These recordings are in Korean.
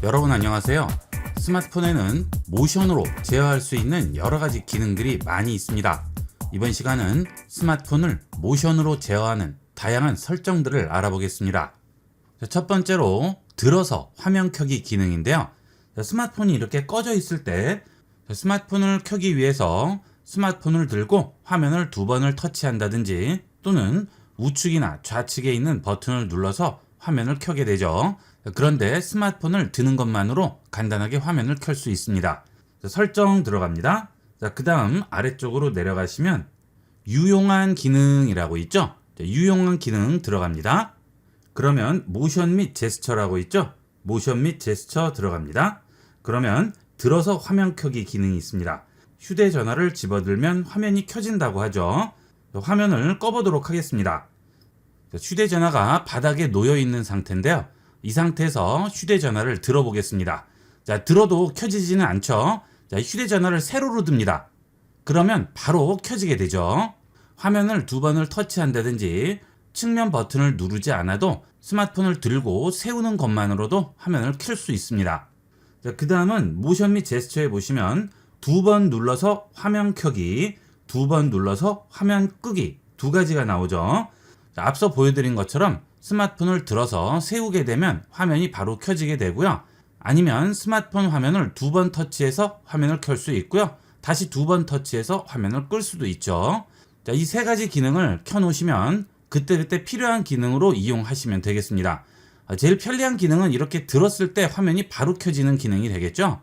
여러분 안녕하세요. 스마트폰에는 모션으로 제어할 수 있는 여러가지 기능들이 많이 있습니다. 이번 시간은 스마트폰을 모션으로 제어하는 다양한 설정들을 알아보겠습니다. 첫 번째로 들어서 화면 켜기 기능인데요. 스마트폰이 이렇게 꺼져 있을 때 스마트폰을 켜기 위해서 스마트폰을 들고 화면을 두 번을 터치한다든지 또는 우측이나 좌측에 있는 버튼을 눌러서 화면을 켜게 되죠. 그런데 스마트폰을 드는 것만으로 간단하게 화면을 켤 수 있습니다. 설정 들어갑니다. 그 다음 아래쪽으로 내려가시면 유용한 기능이라고 있죠. 유용한 기능 들어갑니다. 그러면 모션 및 제스처라고 있죠. 모션 및 제스처 들어갑니다. 그러면 들어서 화면 켜기 기능이 있습니다. 휴대전화를 집어들면 화면이 켜진다고 하죠. 화면을 꺼보도록 하겠습니다. 휴대전화가 바닥에 놓여 있는 상태인데요. 이 상태에서 휴대전화를 들어보겠습니다. 자, 들어도 켜지지는 않죠. 자, 휴대전화를 세로로 듭니다. 그러면 바로 켜지게 되죠. 화면을 두 번을 터치한다든지 측면 버튼을 누르지 않아도 스마트폰을 들고 세우는 것만으로도 화면을 켤 수 있습니다. 자, 그 다음은 모션 및 제스처에 보시면 두 번 눌러서 화면 켜기, 두 번 눌러서 화면 끄기 두 가지가 나오죠. 자, 앞서 보여드린 것처럼 스마트폰을 들어서 세우게 되면 화면이 바로 켜지게 되고요. 아니면 스마트폰 화면을 두 번 터치해서 화면을 켤 수 있고요. 다시 두 번 터치해서 화면을 끌 수도 있죠. 자, 이 세 가지 기능을 켜놓으시면 그때그때 필요한 기능으로 이용하시면 되겠습니다. 제일 편리한 기능은 이렇게 들었을 때 화면이 바로 켜지는 기능이 되겠죠.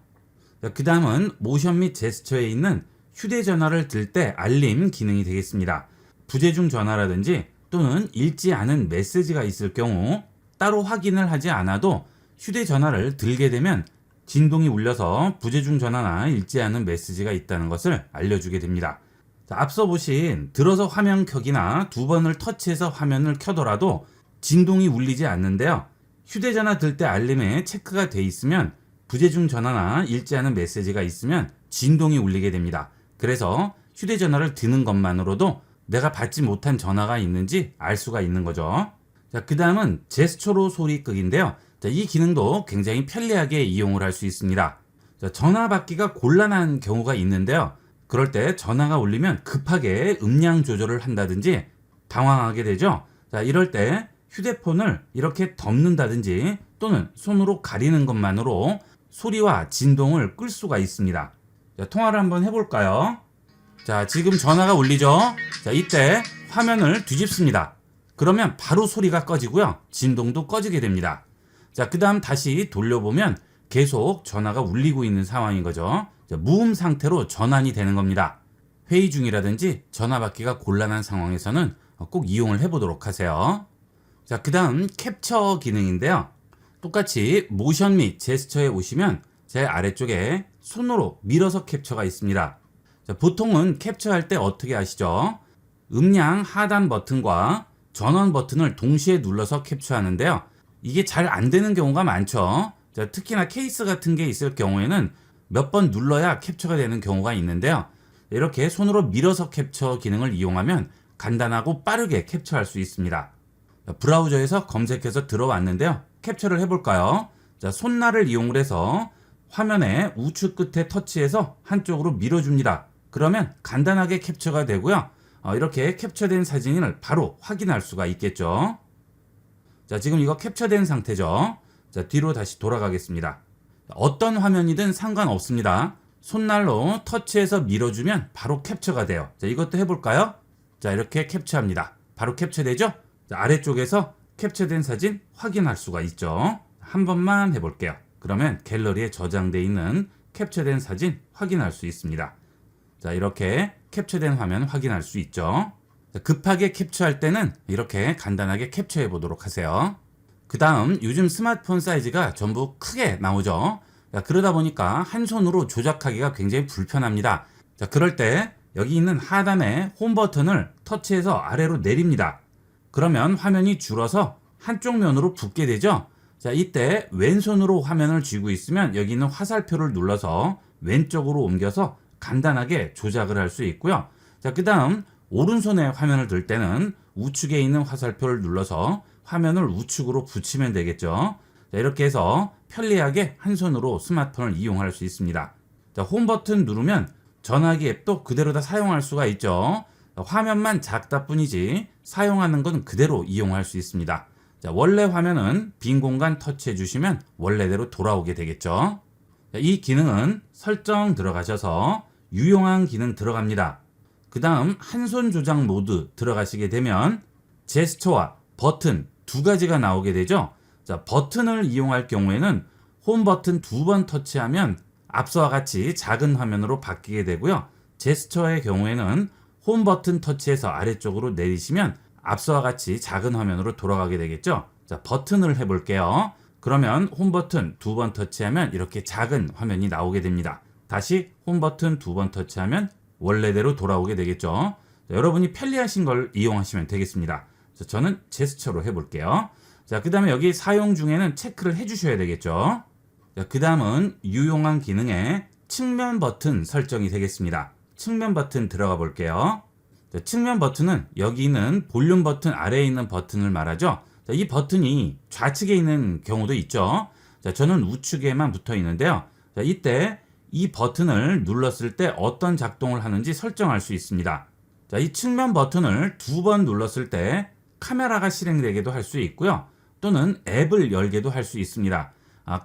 그 다음은 모션 및 제스처에 있는 휴대전화를 들 때 알림 기능이 되겠습니다. 부재중 전화라든지 또는 읽지 않은 메시지가 있을 경우 따로 확인을 하지 않아도 휴대전화를 들게 되면 진동이 울려서 부재중 전화나 읽지 않은 메시지가 있다는 것을 알려주게 됩니다. 자, 앞서 보신 들어서 화면 켜기나 두 번을 터치해서 화면을 켜더라도 진동이 울리지 않는데요. 휴대전화 들 때 알림에 체크가 돼 있으면 부재중 전화나 읽지 않은 메시지가 있으면 진동이 울리게 됩니다. 그래서 휴대전화를 드는 것만으로도 내가 받지 못한 전화가 있는지 알 수가 있는 거죠. 자, 그 다음은 제스처로 소리 끄기인데요. 자, 이 기능도 굉장히 편리하게 이용을 할 수 있습니다. 자, 전화 받기가 곤란한 경우가 있는데요. 그럴 때 전화가 울리면 급하게 음량 조절을 한다든지 당황하게 되죠. 자, 이럴 때 휴대폰을 이렇게 덮는다든지 또는 손으로 가리는 것만으로 소리와 진동을 끌 수가 있습니다. 자, 통화를 한번 해볼까요? 자, 지금 전화가 울리죠? 자, 이때 화면을 뒤집습니다. 그러면 바로 소리가 꺼지고요. 진동도 꺼지게 됩니다. 자, 그 다음 다시 돌려보면 계속 전화가 울리고 있는 상황인 거죠. 자, 무음 상태로 전환이 되는 겁니다. 회의 중이라든지 전화 받기가 곤란한 상황에서는 꼭 이용을 해보도록 하세요. 자, 그 다음 캡처 기능인데요. 똑같이 모션 및 제스처에 오시면 제 아래쪽에 손으로 밀어서 캡처가 있습니다. 자, 보통은 캡처할 때 어떻게 하시죠? 음량 하단 버튼과 전원 버튼을 동시에 눌러서 캡처하는데요. 이게 잘 안 되는 경우가 많죠. 자, 특히나 케이스 같은 게 있을 경우에는 몇 번 눌러야 캡처가 되는 경우가 있는데요. 이렇게 손으로 밀어서 캡처 기능을 이용하면 간단하고 빠르게 캡처할 수 있습니다. 자, 브라우저에서 검색해서 들어왔는데요. 캡처를 해볼까요? 자, 손날을 이용을 해서 화면의 우측 끝에 터치해서 한쪽으로 밀어줍니다. 그러면 간단하게 캡처가 되고요. 이렇게 캡처된 사진을 바로 확인할 수가 있겠죠. 자, 지금 이거 캡처된 상태죠. 자, 뒤로 다시 돌아가겠습니다. 어떤 화면이든 상관없습니다. 손날로 터치해서 밀어주면 바로 캡처가 돼요. 자, 이것도 해볼까요? 자, 이렇게 캡처합니다. 바로 캡처되죠? 자, 아래쪽에서 캡처된 사진 확인할 수가 있죠. 한 번만 해볼게요. 그러면 갤러리에 저장되어 있는 캡처된 사진 확인할 수 있습니다. 자, 이렇게 캡처된 화면 확인할 수 있죠. 자, 급하게 캡처할 때는 이렇게 간단하게 캡처해 보도록 하세요. 그 다음 요즘 스마트폰 사이즈가 전부 크게 나오죠. 자, 그러다 보니까 한 손으로 조작하기가 굉장히 불편합니다. 자, 그럴 때 여기 있는 하단의 홈 버튼을 터치해서 아래로 내립니다. 그러면 화면이 줄어서 한쪽 면으로 붓게 되죠. 자, 이때 왼손으로 화면을 쥐고 있으면 여기 있는 화살표를 눌러서 왼쪽으로 옮겨서 간단하게 조작을 할 수 있고요. 자, 그 다음 오른손에 화면을 들 때는 우측에 있는 화살표를 눌러서 화면을 우측으로 붙이면 되겠죠. 자, 이렇게 해서 편리하게 한 손으로 스마트폰을 이용할 수 있습니다. 자, 홈 버튼 누르면 전화기 앱도 그대로 다 사용할 수가 있죠. 자, 화면만 작다 뿐이지 사용하는 건 그대로 이용할 수 있습니다. 자, 원래 화면은 빈 공간 터치해 주시면 원래대로 돌아오게 되겠죠. 자, 이 기능은 설정 들어가셔서 유용한 기능 들어갑니다. 그 다음 한 손 조작 모드 들어가시게 되면 제스처와 버튼 두 가지가 나오게 되죠. 자, 버튼을 이용할 경우에는 홈 버튼 2번 터치하면 앞서와 같이 작은 화면으로 바뀌게 되고요. 제스처의 경우에는 홈 버튼 터치해서 아래쪽으로 내리시면 앞서와 같이 작은 화면으로 돌아가게 되겠죠. 자, 버튼을 해볼게요. 그러면 홈 버튼 2번 터치하면 이렇게 작은 화면이 나오게 됩니다. 다시 홈 버튼 2번 터치하면 원래대로 돌아오게 되겠죠. 자, 여러분이 편리하신 걸 이용하시면 되겠습니다. 자, 저는 제스처로 해볼게요. 자, 그 다음에 여기 사용 중에는 체크를 해주셔야 되겠죠. 자, 그 다음은 유용한 기능에 측면 버튼 설정이 되겠습니다. 측면 버튼 들어가 볼게요. 자, 측면 버튼은 여기 있는 볼륨 버튼 아래에 있는 버튼을 말하죠. 자, 이 버튼이 좌측에 있는 경우도 있죠. 자, 저는 우측에만 붙어 있는데요. 자, 이때 이 버튼을 눌렀을 때 어떤 작동을 하는지 설정할 수 있습니다. 자, 이 측면 버튼을 2번 눌렀을 때 카메라가 실행되게도 할 수 있고요. 또는 앱을 열게도 할 수 있습니다.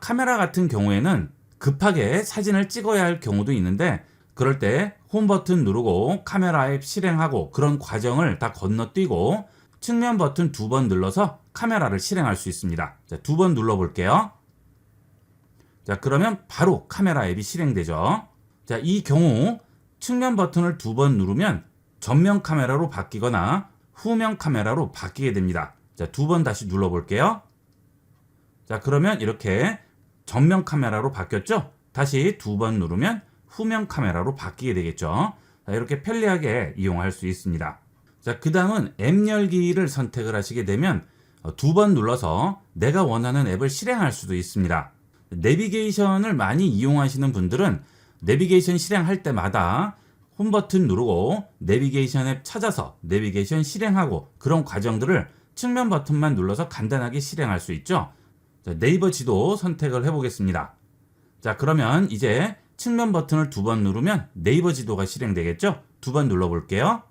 카메라 같은 경우에는 급하게 사진을 찍어야 할 경우도 있는데 그럴 때 홈 버튼 누르고 카메라 앱 실행하고 그런 과정을 다 건너뛰고 측면 버튼 2번 눌러서 카메라를 실행할 수 있습니다. 자, 2번 눌러볼게요. 자, 그러면 바로 카메라 앱이 실행되죠. 자, 이 경우 측면 버튼을 2번 누르면 전면 카메라로 바뀌거나 후면 카메라로 바뀌게 됩니다. 자, 2번 다시 눌러볼게요. 자, 그러면 이렇게 전면 카메라로 바뀌었죠? 다시 2번 누르면 후면 카메라로 바뀌게 되겠죠. 자, 이렇게 편리하게 이용할 수 있습니다. 자, 그 다음은 앱 열기를 선택을 하시게 되면 2번 눌러서 내가 원하는 앱을 실행할 수도 있습니다. 내비게이션을 많이 이용하시는 분들은 내비게이션 실행할 때마다 홈 버튼 누르고 내비게이션 앱 찾아서 내비게이션 실행하고 그런 과정들을 측면 버튼만 눌러서 간단하게 실행할 수 있죠. 자, 네이버 지도 선택을 해보겠습니다. 자, 그러면 이제 측면 버튼을 2번 누르면 네이버 지도가 실행되겠죠? 2번 눌러볼게요.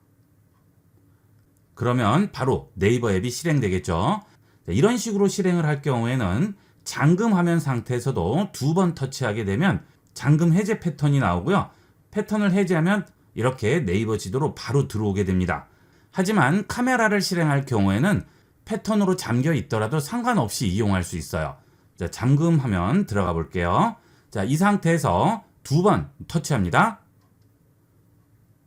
그러면 바로 네이버 앱이 실행되겠죠? 자, 이런 식으로 실행을 할 경우에는 잠금 화면 상태에서도 2번 터치하게 되면 잠금 해제 패턴이 나오고요. 패턴을 해제하면 이렇게 네이버 지도로 바로 들어오게 됩니다. 하지만 카메라를 실행할 경우에는 패턴으로 잠겨 있더라도 상관없이 이용할 수 있어요. 자, 잠금 화면 들어가 볼게요. 자, 이 상태에서 2번 터치합니다.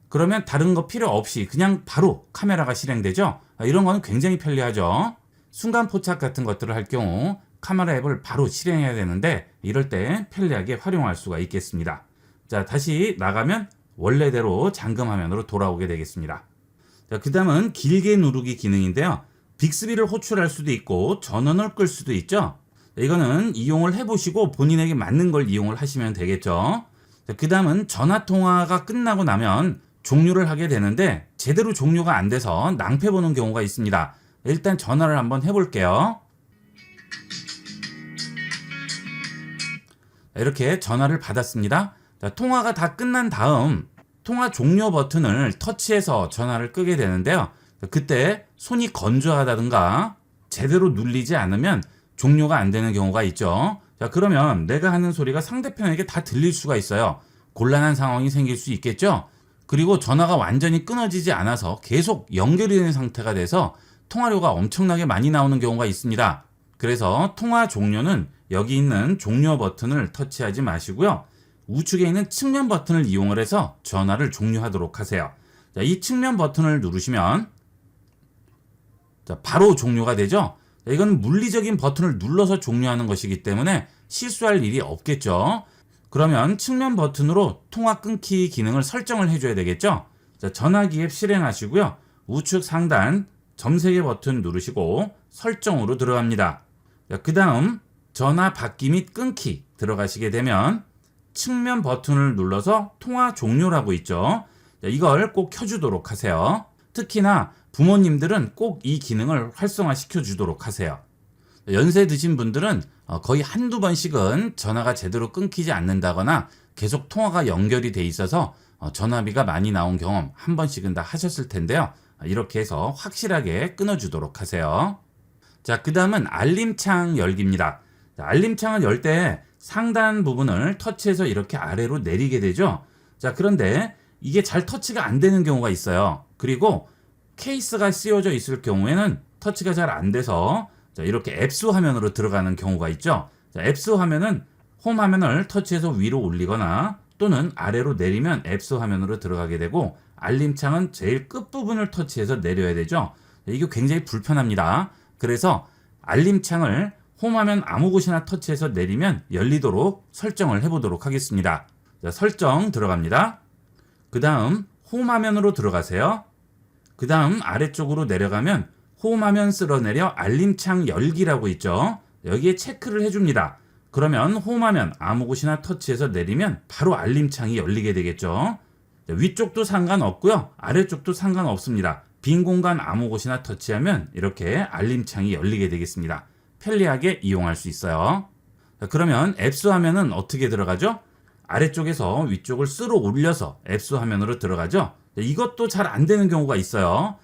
그러면 다른 거 필요 없이 그냥 바로 카메라가 실행되죠. 이런 거는 굉장히 편리하죠. 순간 포착 같은 것들을 할 경우 카메라 앱을 바로 실행해야 되는데 이럴 때 편리하게 활용할 수가 있겠습니다. 자, 다시 나가면 원래대로 잠금 화면으로 돌아오게 되겠습니다. 자, 그 다음은 길게 누르기 기능인데요. 빅스비를 호출할 수도 있고 전원을 끌 수도 있죠. 이거는 이용을 해보시고 본인에게 맞는 걸 이용을 하시면 되겠죠. 그 다음은 전화 통화가 끝나고 나면 종료를 하게 되는데 제대로 종료가 안 돼서 낭패 보는 경우가 있습니다. 일단 전화를 한번 해볼게요. 이렇게 전화를 받았습니다. 자, 통화가 다 끝난 다음 통화 종료 버튼을 터치해서 전화를 끄게 되는데요. 그때 손이 건조하다든가 제대로 눌리지 않으면 종료가 안 되는 경우가 있죠. 자, 그러면 내가 하는 소리가 상대편에게 다 들릴 수가 있어요. 곤란한 상황이 생길 수 있겠죠. 그리고 전화가 완전히 끊어지지 않아서 계속 연결이 되는 상태가 돼서 통화료가 엄청나게 많이 나오는 경우가 있습니다. 그래서 통화 종료는 여기 있는 종료 버튼을 터치하지 마시고요. 우측에 있는 측면 버튼을 이용을 해서 전화를 종료하도록 하세요. 자, 이 측면 버튼을 누르시면 자, 바로 종료가 되죠. 자, 이건 물리적인 버튼을 눌러서 종료하는 것이기 때문에 실수할 일이 없겠죠. 그러면 측면 버튼으로 통화 끊기 기능을 설정을 해줘야 되겠죠. 자, 전화기 앱 실행하시고요. 우측 상단 점 3개 버튼 누르시고 설정으로 들어갑니다. 그 다음 전화 받기 및 끊기 들어가시게 되면 측면 버튼을 눌러서 통화 종료라고 있죠. 자, 이걸 꼭 켜주도록 하세요. 특히나 부모님들은 꼭 이 기능을 활성화시켜 주도록 하세요. 연세 드신 분들은 거의 한두 번씩은 전화가 제대로 끊기지 않는다거나 계속 통화가 연결이 돼 있어서 전화비가 많이 나온 경험 한 번씩은 다 하셨을 텐데요. 이렇게 해서 확실하게 끊어주도록 하세요. 자, 그 다음은 알림창 열기입니다. 자, 알림창을 열 때 상단 부분을 터치해서 이렇게 아래로 내리게 되죠. 자, 그런데 이게 잘 터치가 안 되는 경우가 있어요. 그리고 케이스가 씌워져 있을 경우에는 터치가 잘 안 돼서 자, 이렇게 앱스 화면으로 들어가는 경우가 있죠. 자, 앱스 화면은 홈 화면을 터치해서 위로 올리거나 또는 아래로 내리면 앱스 화면으로 들어가게 되고, 알림창은 제일 끝부분을 터치해서 내려야 되죠. 자, 이게 굉장히 불편합니다. 그래서 알림창을 홈 화면 아무 곳이나 터치해서 내리면 열리도록 설정을 해보도록 하겠습니다. 자, 설정 들어갑니다. 그 다음 홈 화면으로 들어가세요. 그 다음 아래쪽으로 내려가면 홈 화면 쓸어내려 알림창 열기라고 있죠. 여기에 체크를 해줍니다. 그러면 홈 화면 아무 곳이나 터치해서 내리면 바로 알림창이 열리게 되겠죠. 자, 위쪽도 상관없고요. 아래쪽도 상관없습니다. 빈 공간 아무 곳이나 터치하면 이렇게 알림창이 열리게 되겠습니다. 편리하게 이용할 수 있어요. 자, 그러면 앱스 화면은 어떻게 들어가죠? 아래쪽에서 위쪽을 쓸어 올려서 앱스 화면으로 들어가죠. 자, 이것도 잘 안 되는 경우가 있어요.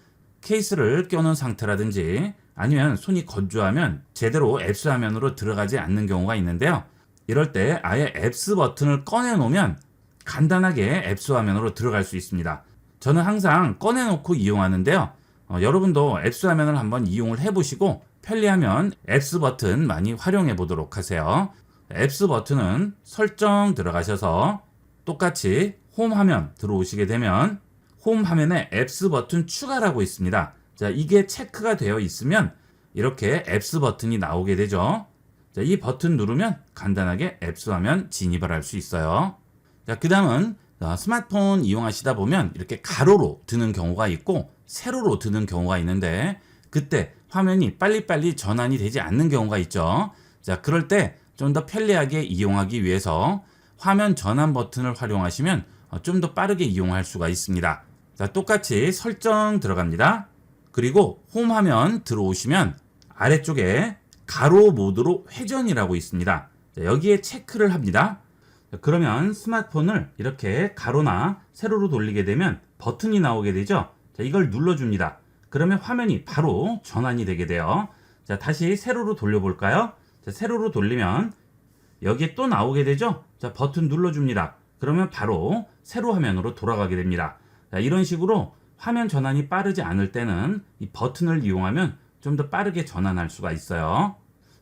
케이스를 껴놓은 상태라든지 아니면 손이 건조하면 제대로 앱스 화면으로 들어가지 않는 경우가 있는데요. 이럴 때 아예 앱스 버튼을 꺼내 놓으면 간단하게 앱스 화면으로 들어갈 수 있습니다. 저는 항상 꺼내 놓고 이용하는데요. 여러분도 앱스 화면을 한번 이용을 해보시고 편리하면 앱스 버튼 많이 활용해 보도록 하세요. 앱스 버튼은 설정 들어가셔서 똑같이 홈 화면 들어오시게 되면 홈 화면에 앱스 버튼 추가라고 있습니다. 자, 이게 체크가 되어 있으면 이렇게 앱스 버튼이 나오게 되죠. 자, 이 버튼 누르면 간단하게 앱스 화면 진입을 할 수 있어요. 자, 그 다음은 스마트폰 이용하시다 보면 이렇게 가로로 드는 경우가 있고 세로로 드는 경우가 있는데, 그때 화면이 빨리빨리 전환이 되지 않는 경우가 있죠. 자, 그럴 때 좀 더 편리하게 이용하기 위해서 화면 전환 버튼을 활용하시면 좀 더 빠르게 이용할 수가 있습니다. 자, 똑같이 설정 들어갑니다. 그리고 홈 화면 들어오시면 아래쪽에 가로 모드로 회전이라고 있습니다. 자, 여기에 체크를 합니다. 자, 그러면 스마트폰을 이렇게 가로나 세로로 돌리게 되면 버튼이 나오게 되죠. 자, 이걸 눌러줍니다. 그러면 화면이 바로 전환이 되게 돼요. 자, 다시 세로로 돌려볼까요? 자, 세로로 돌리면 여기에 또 나오게 되죠. 자, 버튼 눌러줍니다. 그러면 바로 세로 화면으로 돌아가게 됩니다. 자, 이런 식으로 화면 전환이 빠르지 않을 때는 이 버튼을 이용하면 좀 더 빠르게 전환할 수가 있어요.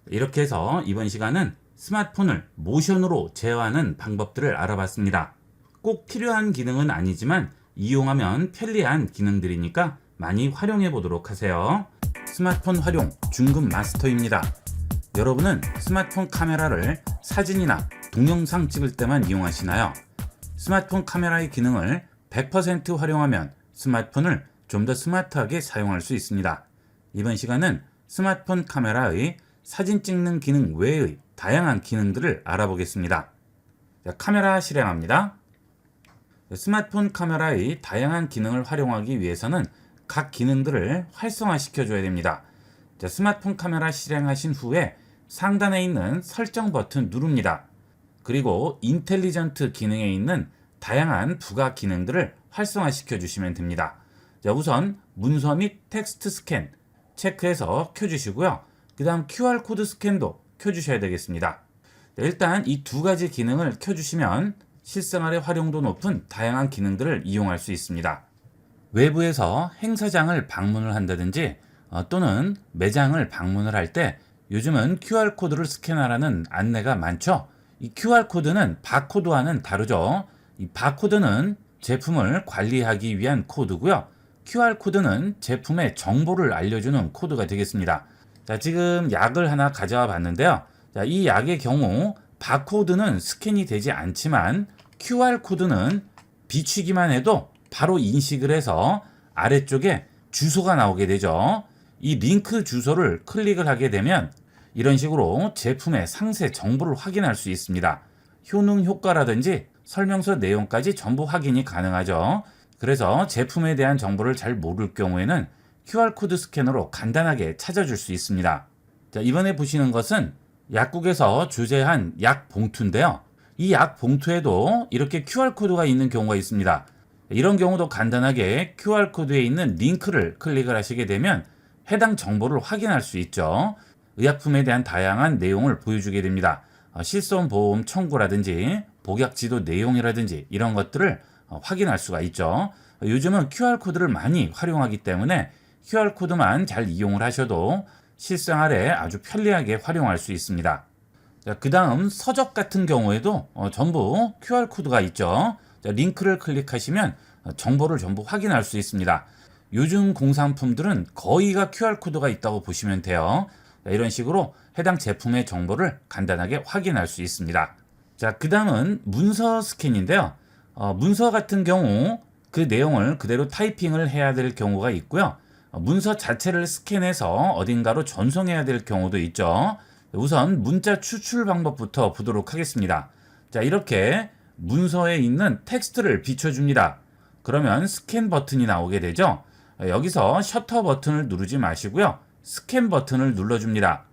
이렇게 해서 이번 시간은 스마트폰을 모션으로 제어하는 방법들을 알아봤습니다. 꼭 필요한 기능은 아니지만 이용하면 편리한 기능들이니까 많이 활용해 보도록 하세요. 스마트폰 활용 중급 마스터입니다. 여러분은 스마트폰 카메라를 사진이나 동영상 찍을 때만 이용하시나요? 스마트폰 카메라의 기능을 100% 활용하면 스마트폰을 좀 더 스마트하게 사용할 수 있습니다. 이번 시간은 스마트폰 카메라의 사진 찍는 기능 외의 다양한 기능들을 알아보겠습니다. 자, 카메라 실행합니다. 스마트폰 카메라의 다양한 기능을 활용하기 위해서는 각 기능들을 활성화시켜 줘야 됩니다. 자, 스마트폰 카메라 실행하신 후에 상단에 있는 설정 버튼 누릅니다. 그리고 인텔리전트 기능에 있는 다양한 부가 기능들을 활성화시켜 주시면 됩니다. 자, 우선 문서 및 텍스트 스캔 체크해서 켜주시고요. 그 다음 QR코드 스캔도 켜주셔야 되겠습니다. 자, 일단 이 두 가지 기능을 켜주시면 실생활에 활용도 높은 다양한 기능들을 이용할 수 있습니다. 외부에서 행사장을 방문을 한다든지 또는 매장을 방문을 할 때 요즘은 QR코드를 스캔하라는 안내가 많죠. 이 QR코드는 바코드와는 다르죠. 이 바코드는 제품을 관리하기 위한 코드고요. QR코드는 제품의 정보를 알려주는 코드가 되겠습니다. 자, 지금 약을 하나 가져와 봤는데요. 자, 이 약의 경우 바코드는 스캔이 되지 않지만 QR코드는 비추기만 해도 바로 인식을 해서 아래쪽에 주소가 나오게 되죠. 이 링크 주소를 클릭을 하게 되면 이런 식으로 제품의 상세 정보를 확인할 수 있습니다. 효능 효과라든지 설명서 내용까지 전부 확인이 가능하죠. 그래서 제품에 대한 정보를 잘 모를 경우에는 QR코드 스캐너로 간단하게 찾아줄 수 있습니다. 자, 자, 이번에 보시는 것은 약국에서 조제한 약 봉투인데요. 이 약 봉투에도 이렇게 QR코드가 있는 경우가 있습니다. 이런 경우도 간단하게 QR코드에 있는 링크를 클릭을 하시게 되면 해당 정보를 확인할 수 있죠. 의약품에 대한 다양한 내용을 보여주게 됩니다. 실손보험 청구라든지 복약지도 내용이라든지 이런 것들을 확인할 수가 있죠. 요즘은 QR코드를 많이 활용하기 때문에 QR코드만 잘 이용을 하셔도 실생활에 아주 편리하게 활용할 수 있습니다. 그 다음 서적 같은 경우에도 전부 QR코드가 있죠. 자, 링크를 클릭하시면 정보를 전부 확인할 수 있습니다. 요즘 공산품들은 거의가 QR코드가 있다고 보시면 돼요. 자, 이런 식으로 해당 제품의 정보를 간단하게 확인할 수 있습니다. 자, 그 다음은 문서 스캔인데요. 문서 같은 경우 그 내용을 그대로 타이핑을 해야 될 경우가 있고요. 문서 자체를 스캔해서 어딘가로 전송해야 될 경우도 있죠. 우선 문자 추출 방법부터 보도록 하겠습니다. 자, 이렇게 문서에 있는 텍스트를 비춰줍니다. 그러면 스캔 버튼이 나오게 되죠. 여기서 셔터 버튼을 누르지 마시고요. 스캔 버튼을 눌러줍니다.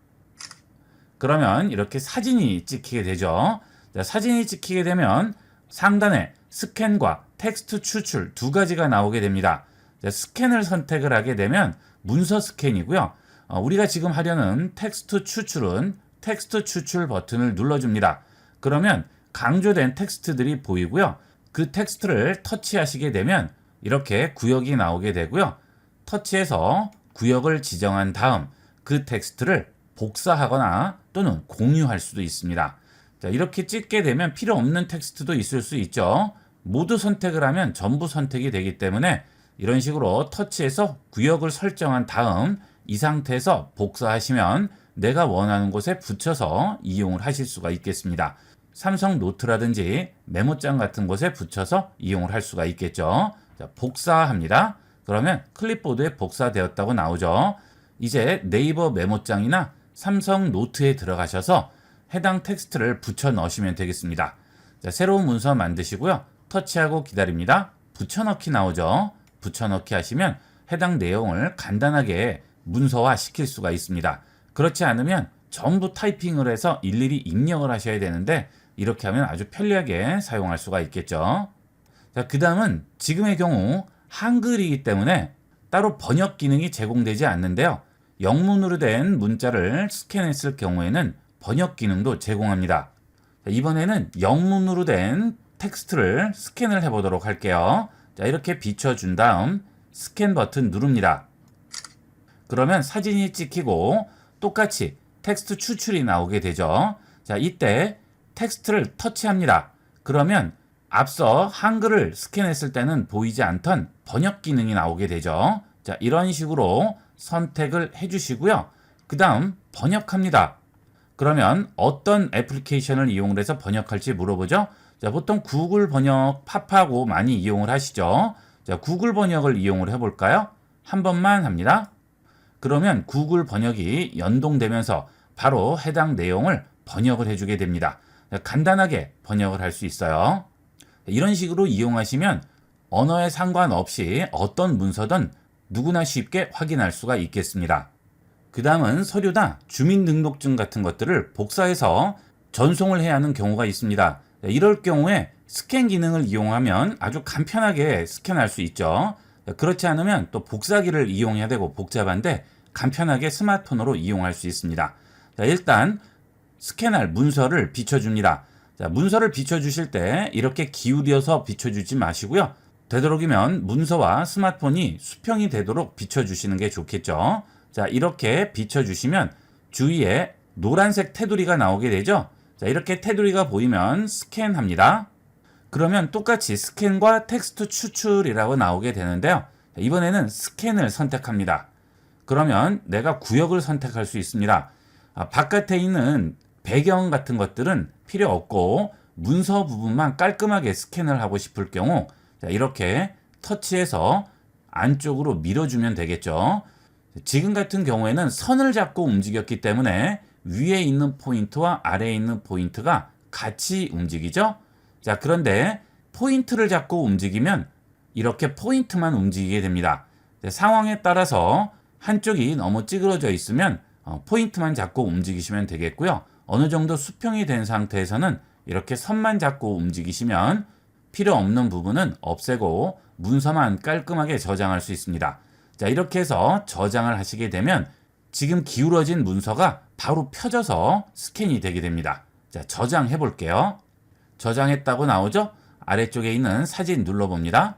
그러면 이렇게 사진이 찍히게 되죠. 자, 사진이 찍히게 되면 상단에 스캔과 텍스트 추출 두 가지가 나오게 됩니다. 자, 스캔을 선택을 하게 되면 문서 스캔이고요. 우리가 지금 하려는 텍스트 추출은 텍스트 추출 버튼을 눌러줍니다. 그러면 강조된 텍스트들이 보이고요. 그 텍스트를 터치하시게 되면 이렇게 구역이 나오게 되고요. 터치해서 구역을 지정한 다음 그 텍스트를 복사하거나 또는 공유할 수도 있습니다. 자, 이렇게 찍게 되면 필요 없는 텍스트도 있을 수 있죠. 모두 선택을 하면 전부 선택이 되기 때문에 이런 식으로 터치해서 구역을 설정한 다음 이 상태에서 복사하시면 내가 원하는 곳에 붙여서 이용을 하실 수가 있겠습니다. 삼성 노트라든지 메모장 같은 곳에 붙여서 이용을 할 수가 있겠죠. 자, 복사합니다. 그러면 클립보드에 복사되었다고 나오죠. 이제 네이버 메모장이나 삼성 노트에 들어가셔서 해당 텍스트를 붙여 넣으시면 되겠습니다. 자, 새로운 문서 만드시고요. 터치하고 기다립니다. 붙여넣기 나오죠. 붙여넣기 하시면 해당 내용을 간단하게 문서화 시킬 수가 있습니다. 그렇지 않으면 전부 타이핑을 해서 일일이 입력을 하셔야 되는데 이렇게 하면 아주 편리하게 사용할 수가 있겠죠. 자, 그 다음은 지금의 경우 한글이기 때문에 따로 번역 기능이 제공되지 않는데요. 영문으로 된 문자를 스캔했을 경우에는 번역 기능도 제공합니다. 자, 이번에는 영문으로 된 텍스트를 스캔을 해보도록 할게요. 자, 이렇게 비춰준 다음 스캔 버튼 누릅니다. 그러면 사진이 찍히고 똑같이 텍스트 추출이 나오게 되죠. 자, 이때 텍스트를 터치합니다. 그러면 앞서 한글을 스캔했을 때는 보이지 않던 번역 기능이 나오게 되죠. 자, 이런 식으로 선택을 해주시고요. 그 다음 번역합니다. 그러면 어떤 애플리케이션을 이용을 해서 번역할지 물어보죠. 자, 보통 구글 번역 팝하고 많이 이용을 하시죠. 자, 구글 번역을 이용을 해볼까요? 한 번만 합니다. 그러면 구글 번역이 연동되면서 바로 해당 내용을 번역을 해주게 됩니다. 자, 간단하게 번역을 할 수 있어요. 이런 식으로 이용하시면 언어에 상관없이 어떤 문서든 누구나 쉽게 확인할 수가 있겠습니다. 그 다음은 서류나 주민등록증 같은 것들을 복사해서 전송을 해야 하는 경우가 있습니다. 이럴 경우에 스캔 기능을 이용하면 아주 간편하게 스캔할 수 있죠. 그렇지 않으면 또 복사기를 이용해야 되고 복잡한데 간편하게 스마트폰으로 이용할 수 있습니다. 자, 일단 스캔할 문서를 비춰줍니다. 자, 문서를 비춰주실 때 이렇게 기울여서 비춰주지 마시고요. 되도록이면 문서와 스마트폰이 수평이 되도록 비춰주시는 게 좋겠죠. 자, 이렇게 비춰주시면 주위에 노란색 테두리가 나오게 되죠. 자, 이렇게 테두리가 보이면 스캔합니다. 그러면 똑같이 스캔과 텍스트 추출이라고 나오게 되는데요. 자, 이번에는 스캔을 선택합니다. 그러면 내가 구역을 선택할 수 있습니다. 바깥에 있는 배경 같은 것들은 필요 없고 문서 부분만 깔끔하게 스캔을 하고 싶을 경우 자, 이렇게 터치해서 안쪽으로 밀어주면 되겠죠. 지금 같은 경우에는 선을 잡고 움직였기 때문에 위에 있는 포인트와 아래에 있는 포인트가 같이 움직이죠. 자, 그런데 포인트를 잡고 움직이면 이렇게 포인트만 움직이게 됩니다. 상황에 따라서 한쪽이 너무 찌그러져 있으면 포인트만 잡고 움직이시면 되겠고요. 어느 정도 수평이 된 상태에서는 이렇게 선만 잡고 움직이시면 필요 없는 부분은 없애고 문서만 깔끔하게 저장할 수 있습니다. 자, 이렇게 해서 저장을 하시게 되면 지금 기울어진 문서가 바로 펴져서 스캔이 되게 됩니다. 자, 저장해 볼게요. 저장했다고 나오죠? 아래쪽에 있는 사진 눌러봅니다.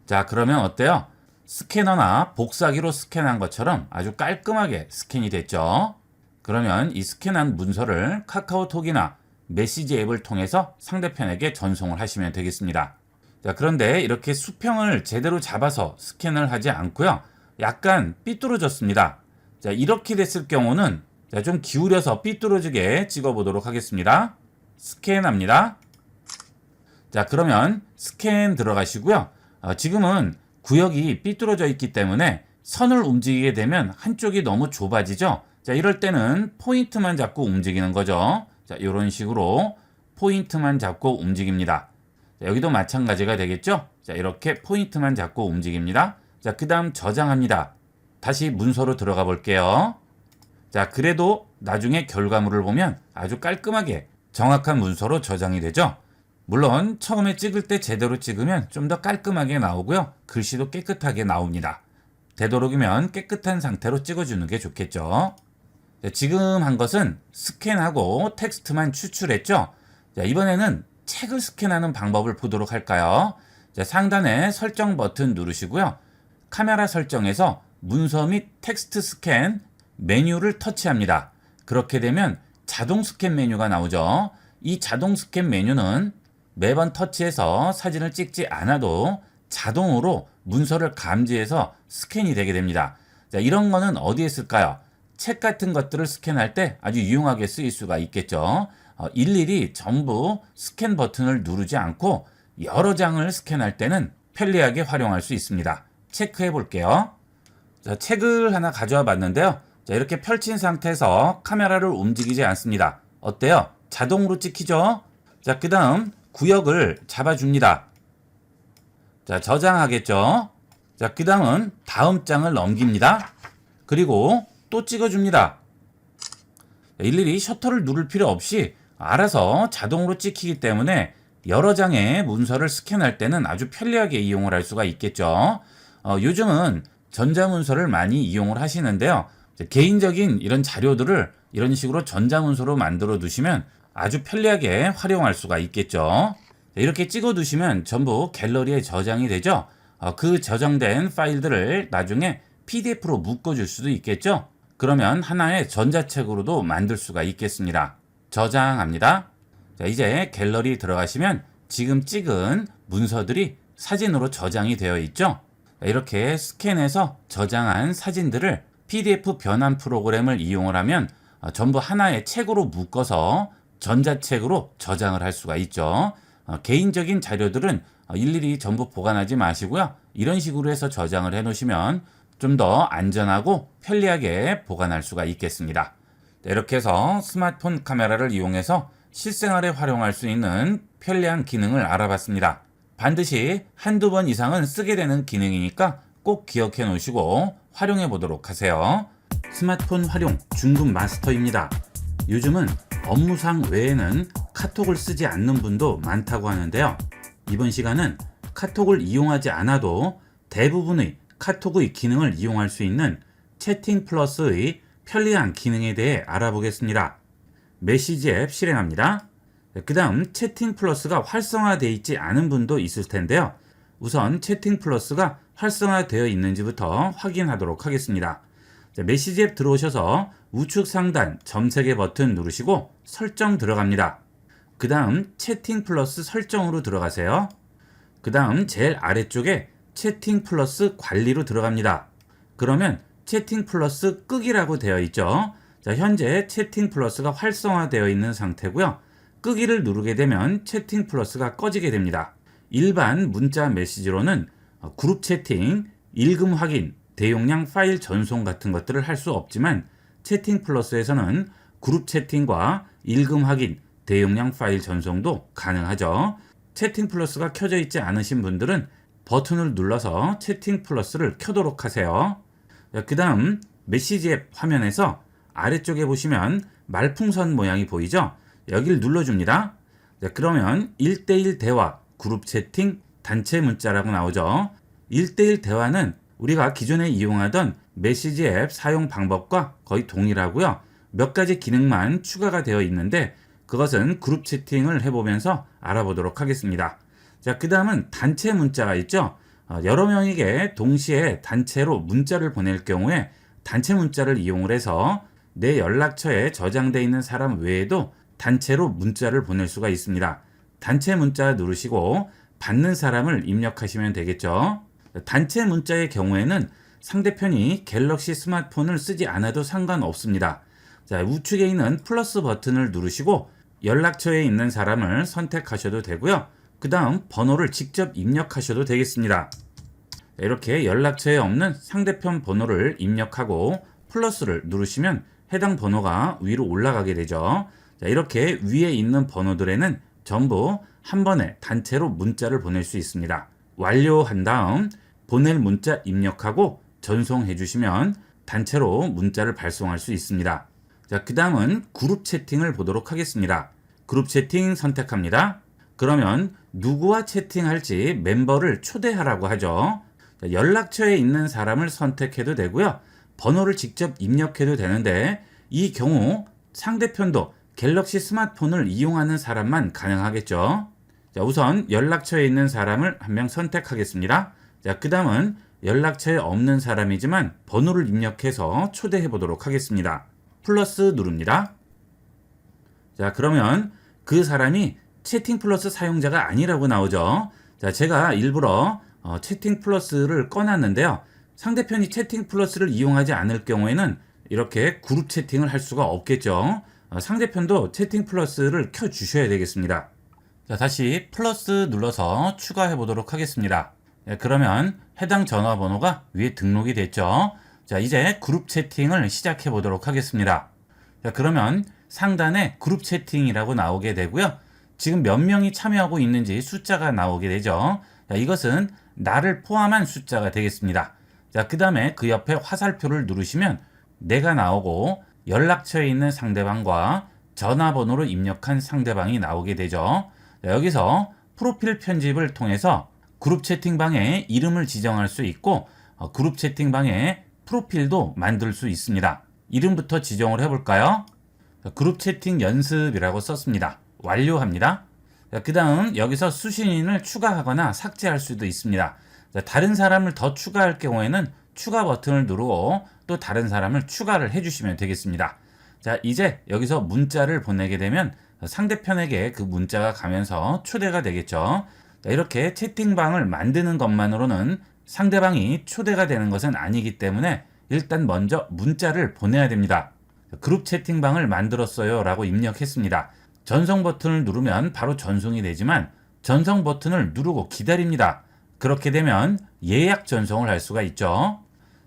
자, 그러면 어때요? 스캐너나 복사기로 스캔한 것처럼 아주 깔끔하게 스캔이 됐죠? 그러면 이 스캔한 문서를 카카오톡이나 메시지 앱을 통해서 상대편에게 전송을 하시면 되겠습니다. 자, 그런데 이렇게 수평을 제대로 잡아서 스캔을 하지 않고요. 약간 삐뚤어졌습니다. 자, 이렇게 됐을 경우는 좀 기울여서 삐뚤어지게 찍어보도록 하겠습니다. 스캔합니다. 자, 그러면 스캔 들어가시고요. 지금은 구역이 삐뚤어져 있기 때문에 선을 움직이게 되면 한쪽이 너무 좁아지죠. 자, 이럴 때는 포인트만 잡고 움직이는 거죠. 자, 이런 식으로 포인트만 잡고 움직입니다. 자, 여기도 마찬가지가 되겠죠. 자, 이렇게 포인트만 잡고 움직입니다. 자, 그 다음 저장합니다. 다시 문서로 들어가 볼게요. 자, 그래도 나중에 결과물을 보면 아주 깔끔하게 정확한 문서로 저장이 되죠. 물론 처음에 찍을 때 제대로 찍으면 좀 더 깔끔하게 나오고요. 글씨도 깨끗하게 나옵니다. 되도록이면 깨끗한 상태로 찍어주는 게 좋겠죠. 자, 지금 한 것은 스캔하고 텍스트만 추출했죠. 자, 이번에는 책을 스캔하는 방법을 보도록 할까요? 자, 상단에 설정 버튼 누르시고요. 카메라 설정에서 문서 및 텍스트 스캔 메뉴를 터치합니다. 그렇게 되면 자동 스캔 메뉴가 나오죠. 이 자동 스캔 메뉴는 매번 터치해서 사진을 찍지 않아도 자동으로 문서를 감지해서 스캔이 되게 됩니다. 자, 이런 거는 어디에 쓸까요? 책 같은 것들을 스캔할 때 아주 유용하게 쓰일 수가 있겠죠. 일일이 전부 스캔 버튼을 누르지 않고 여러 장을 스캔할 때는 편리하게 활용할 수 있습니다. 체크해 볼게요. 자, 책을 하나 가져와 봤는데요. 자, 이렇게 펼친 상태에서 카메라를 움직이지 않습니다. 어때요? 자동으로 찍히죠? 자, 그 다음 구역을 잡아줍니다. 자, 저장하겠죠? 자, 그 다음은 다음 장을 넘깁니다. 그리고 또 찍어줍니다. 일일이 셔터를 누를 필요 없이 알아서 자동으로 찍히기 때문에 여러 장의 문서를 스캔할 때는 아주 편리하게 이용을 할 수가 있겠죠. 요즘은 전자문서를 많이 이용을 하시는데요. 개인적인 이런 자료들을 이런 식으로 전자문서로 만들어 두시면 아주 편리하게 활용할 수가 있겠죠. 이렇게 찍어 두시면 전부 갤러리에 저장이 되죠. 그 저장된 파일들을 나중에 PDF로 묶어줄 수도 있겠죠. 그러면 하나의 전자책으로도 만들 수가 있겠습니다. 저장합니다. 자, 이제 갤러리 들어가시면 지금 찍은 문서들이 사진으로 저장이 되어 있죠. 자, 이렇게 스캔해서 저장한 사진들을 PDF 변환 프로그램을 이용을 하면 전부 하나의 책으로 묶어서 전자책으로 저장을 할 수가 있죠. 개인적인 자료들은 일일이 전부 보관하지 마시고요. 이런 식으로 해서 저장을 해 놓으시면 좀 더 안전하고 편리하게 보관할 수가 있겠습니다. 이렇게 해서 스마트폰 카메라를 이용해서 실생활에 활용할 수 있는 편리한 기능을 알아봤습니다. 반드시 한두 번 이상은 쓰게 되는 기능이니까 꼭 기억해 놓으시고 활용해 보도록 하세요. 스마트폰 활용 중급 마스터입니다. 요즘은 업무상 외에는 카톡을 쓰지 않는 분도 많다고 하는데요. 이번 시간은 카톡을 이용하지 않아도 대부분의 카톡의 기능을 이용할 수 있는 채팅 플러스의 편리한 기능에 대해 알아보겠습니다. 메시지 앱 실행합니다. 그 다음 채팅 플러스가 활성화되어 있지 않은 분도 있을 텐데요. 우선 채팅 플러스가 활성화되어 있는지부터 확인하도록 하겠습니다. 메시지 앱 들어오셔서 우측 상단 점 3개 버튼 누르시고 설정 들어갑니다. 그 다음 채팅 플러스 설정으로 들어가세요. 그 다음 제일 아래쪽에 채팅 플러스 관리로 들어갑니다. 그러면 채팅 플러스 끄기라고 되어 있죠. 자, 현재 채팅 플러스가 활성화되어 있는 상태고요. 끄기를 누르게 되면 채팅 플러스가 꺼지게 됩니다. 일반 문자 메시지로는 그룹 채팅, 읽음 확인, 대용량 파일 전송 같은 것들을 할 수 없지만 채팅 플러스에서는 그룹 채팅과 읽음 확인, 대용량 파일 전송도 가능하죠. 채팅 플러스가 켜져 있지 않으신 분들은 버튼을 눌러서 채팅 플러스를 켜도록 하세요. 그 다음 메시지 앱 화면에서 아래쪽에 보시면 말풍선 모양이 보이죠? 여기를 눌러줍니다. 자, 그러면 1대1 대화, 그룹 채팅, 단체 문자라고 나오죠. 1대1 대화는 우리가 기존에 이용하던 메시지 앱 사용 방법과 거의 동일하고요. 몇 가지 기능만 추가가 되어 있는데 그것은 그룹 채팅을 해보면서 알아보도록 하겠습니다. 자, 그 다음은 단체 문자가 있죠. 여러 명에게 동시에 단체로 문자를 보낼 경우에 단체 문자를 이용을 해서 내 연락처에 저장되어 있는 사람 외에도 단체로 문자를 보낼 수가 있습니다. 단체 문자 누르시고 받는 사람을 입력하시면 되겠죠. 단체 문자의 경우에는 상대편이 갤럭시 스마트폰을 쓰지 않아도 상관없습니다. 자, 우측에 있는 플러스 버튼을 누르시고 연락처에 있는 사람을 선택하셔도 되고요. 그 다음 번호를 직접 입력하셔도 되겠습니다. 이렇게 연락처에 없는 상대편 번호를 입력하고 플러스를 누르시면 해당 번호가 위로 올라가게 되죠. 자, 이렇게 위에 있는 번호들에는 전부 한 번에 단체로 문자를 보낼 수 있습니다. 완료한 다음 보낼 문자 입력하고 전송해 주시면 단체로 문자를 발송할 수 있습니다. 자, 그 다음은 그룹 채팅을 보도록 하겠습니다. 그룹 채팅 선택합니다. 그러면 누구와 채팅할지 멤버를 초대하라고 하죠. 자, 연락처에 있는 사람을 선택해도 되고요. 번호를 직접 입력해도 되는데 이 경우 상대편도 갤럭시 스마트폰을 이용하는 사람만 가능하겠죠. 자, 우선 연락처에 있는 사람을 한 명 선택하겠습니다. 자, 그 다음은 연락처에 없는 사람이지만 번호를 입력해서 초대해 보도록 하겠습니다. 플러스 누릅니다. 자, 그러면 그 사람이 채팅 플러스 사용자가 아니라고 나오죠. 자, 제가 일부러 채팅 플러스를 꺼놨는데요. 상대편이 채팅 플러스를 이용하지 않을 경우에는 이렇게 그룹 채팅을 할 수가 없겠죠. 상대편도 채팅 플러스를 켜 주셔야 되겠습니다. 자, 다시 플러스 눌러서 추가해 보도록 하겠습니다. 그러면 해당 전화번호가 위에 등록이 됐죠. 자, 이제 그룹 채팅을 시작해 보도록 하겠습니다. 자, 그러면 상단에 그룹 채팅이라고 나오게 되고요. 지금 몇 명이 참여하고 있는지 숫자가 나오게 되죠. 자, 이것은 나를 포함한 숫자가 되겠습니다. 자, 그 다음에 그 옆에 화살표를 누르시면 내가 나오고 연락처에 있는 상대방과 전화번호를 입력한 상대방이 나오게 되죠. 자, 여기서 프로필 편집을 통해서 그룹 채팅방에 이름을 지정할 수 있고 그룹 채팅방에 프로필도 만들 수 있습니다. 이름부터 지정을 해볼까요? 자, 그룹 채팅 연습이라고 썼습니다. 완료합니다. 그 다음 여기서 수신인을 추가하거나 삭제할 수도 있습니다. 자, 다른 사람을 더 추가할 경우에는 추가 버튼을 누르고 또 다른 사람을 추가를 해주시면 되겠습니다. 자, 이제 여기서 문자를 보내게 되면 상대편에게 그 문자가 가면서 초대가 되겠죠. 자, 이렇게 채팅방을 만드는 것만으로는 상대방이 초대가 되는 것은 아니기 때문에 일단 먼저 문자를 보내야 됩니다. 그룹 채팅방을 만들었어요 라고 입력했습니다. 전송 버튼을 누르면 바로 전송이 되지만 전송 버튼을 누르고 기다립니다. 그렇게 되면 예약 전송을 할 수가 있죠.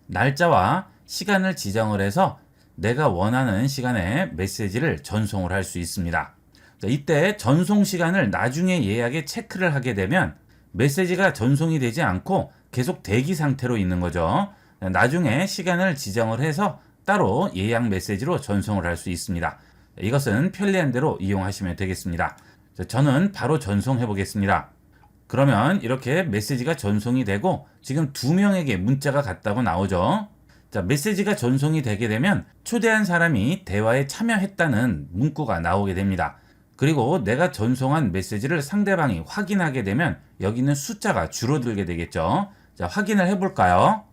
날짜와 시간을 지정을 해서 내가 원하는 시간에 메시지를 전송을 할 수 있습니다. 자, 이때 전송 시간을 나중에 예약에 체크를 하게 되면 메시지가 전송이 되지 않고 계속 대기 상태로 있는 거죠. 나중에 시간을 지정을 해서 따로 예약 메시지로 전송을 할 수 있습니다. 이것은 편리한 대로 이용하시면 되겠습니다. 자, 저는 바로 전송해 보겠습니다. 그러면 이렇게 메시지가 전송이 되고 지금 2명에게 문자가 갔다고 나오죠. 자, 메시지가 전송이 되게 되면 초대한 사람이 대화에 참여했다는 문구가 나오게 됩니다. 그리고 내가 전송한 메시지를 상대방이 확인하게 되면 여기는 숫자가 줄어들게 되겠죠. 자, 확인을 해볼까요?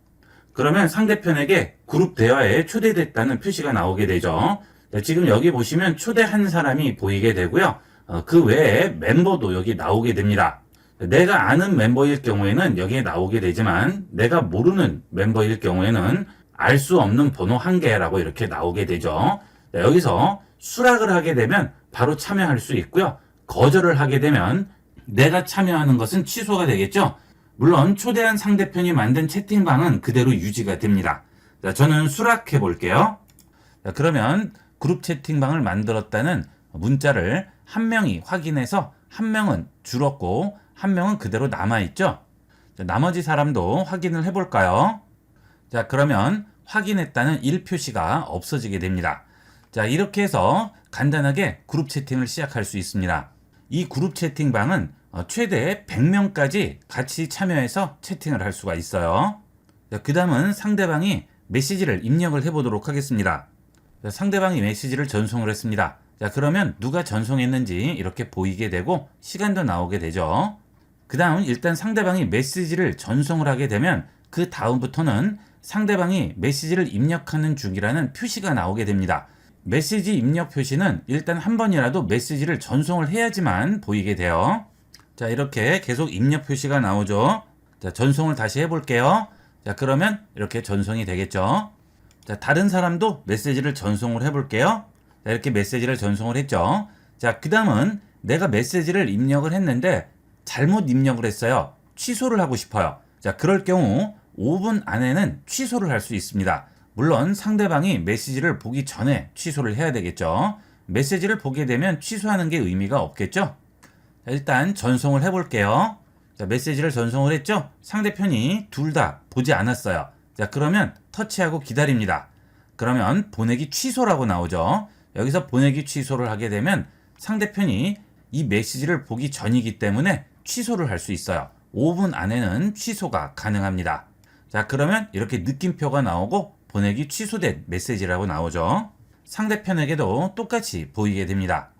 그러면 상대편에게 그룹 대화에 초대됐다는 표시가 나오게 되죠. 자, 지금 여기 보시면 초대한 사람이 보이게 되고요. 그 외에 멤버도 여기 나오게 됩니다. 내가 아는 멤버일 경우에는 여기에 나오게 되지만 내가 모르는 멤버일 경우에는 알 수 없는 번호 1개라고 이렇게 나오게 되죠. 자, 여기서 수락을 하게 되면 바로 참여할 수 있고요. 거절을 하게 되면 내가 참여하는 것은 취소가 되겠죠. 물론 초대한 상대편이 만든 채팅방은 그대로 유지가 됩니다. 자, 저는 수락해 볼게요. 자, 그러면 그룹 채팅방을 만들었다는 문자를 한 명이 확인해서 한 명은 줄었고 한 명은 그대로 남아있죠. 자, 나머지 사람도 확인을 해볼까요? 자, 그러면 확인했다는 1표시가 없어지게 됩니다. 자, 이렇게 해서 간단하게 그룹 채팅을 시작할 수 있습니다. 이 그룹 채팅방은 최대 100명까지 같이 참여해서 채팅을 할 수가 있어요. 그 다음은 상대방이 메시지를 입력을 해보도록 하겠습니다. 자, 상대방이 메시지를 전송을 했습니다. 자, 그러면 누가 전송했는지 이렇게 보이게 되고 시간도 나오게 되죠. 그 다음 일단 상대방이 메시지를 전송을 하게 되면 그 다음부터는 상대방이 메시지를 입력하는 중이라는 표시가 나오게 됩니다. 메시지 입력 표시는 일단 한 번이라도 메시지를 전송을 해야지만 보이게 돼요. 자, 이렇게 계속 입력 표시가 나오죠. 자, 전송을 다시 해볼게요. 자, 그러면 이렇게 전송이 되겠죠. 자, 다른 사람도 메시지를 전송을 해볼게요. 자, 이렇게 메시지를 전송을 했죠. 자, 그 다음은 내가 메시지를 입력을 했는데 잘못 입력을 했어요. 취소를 하고 싶어요. 자, 그럴 경우 5분 안에는 취소를 할 수 있습니다. 물론 상대방이 메시지를 보기 전에 취소를 해야 되겠죠. 메시지를 보게 되면 취소하는 게 의미가 없겠죠. 자, 일단 전송을 해볼게요. 자, 메시지를 전송을 했죠. 상대편이 둘 다 보지 않았어요. 자, 그러면 터치하고 기다립니다. 그러면 보내기 취소라고 나오죠. 여기서 보내기 취소를 하게 되면 상대편이 이 메시지를 보기 전이기 때문에 취소를 할 수 있어요. 5분 안에는 취소가 가능합니다. 자, 그러면 이렇게 느낌표가 나오고 보내기 취소된 메시지라고 나오죠. 상대편에게도 똑같이 보이게 됩니다.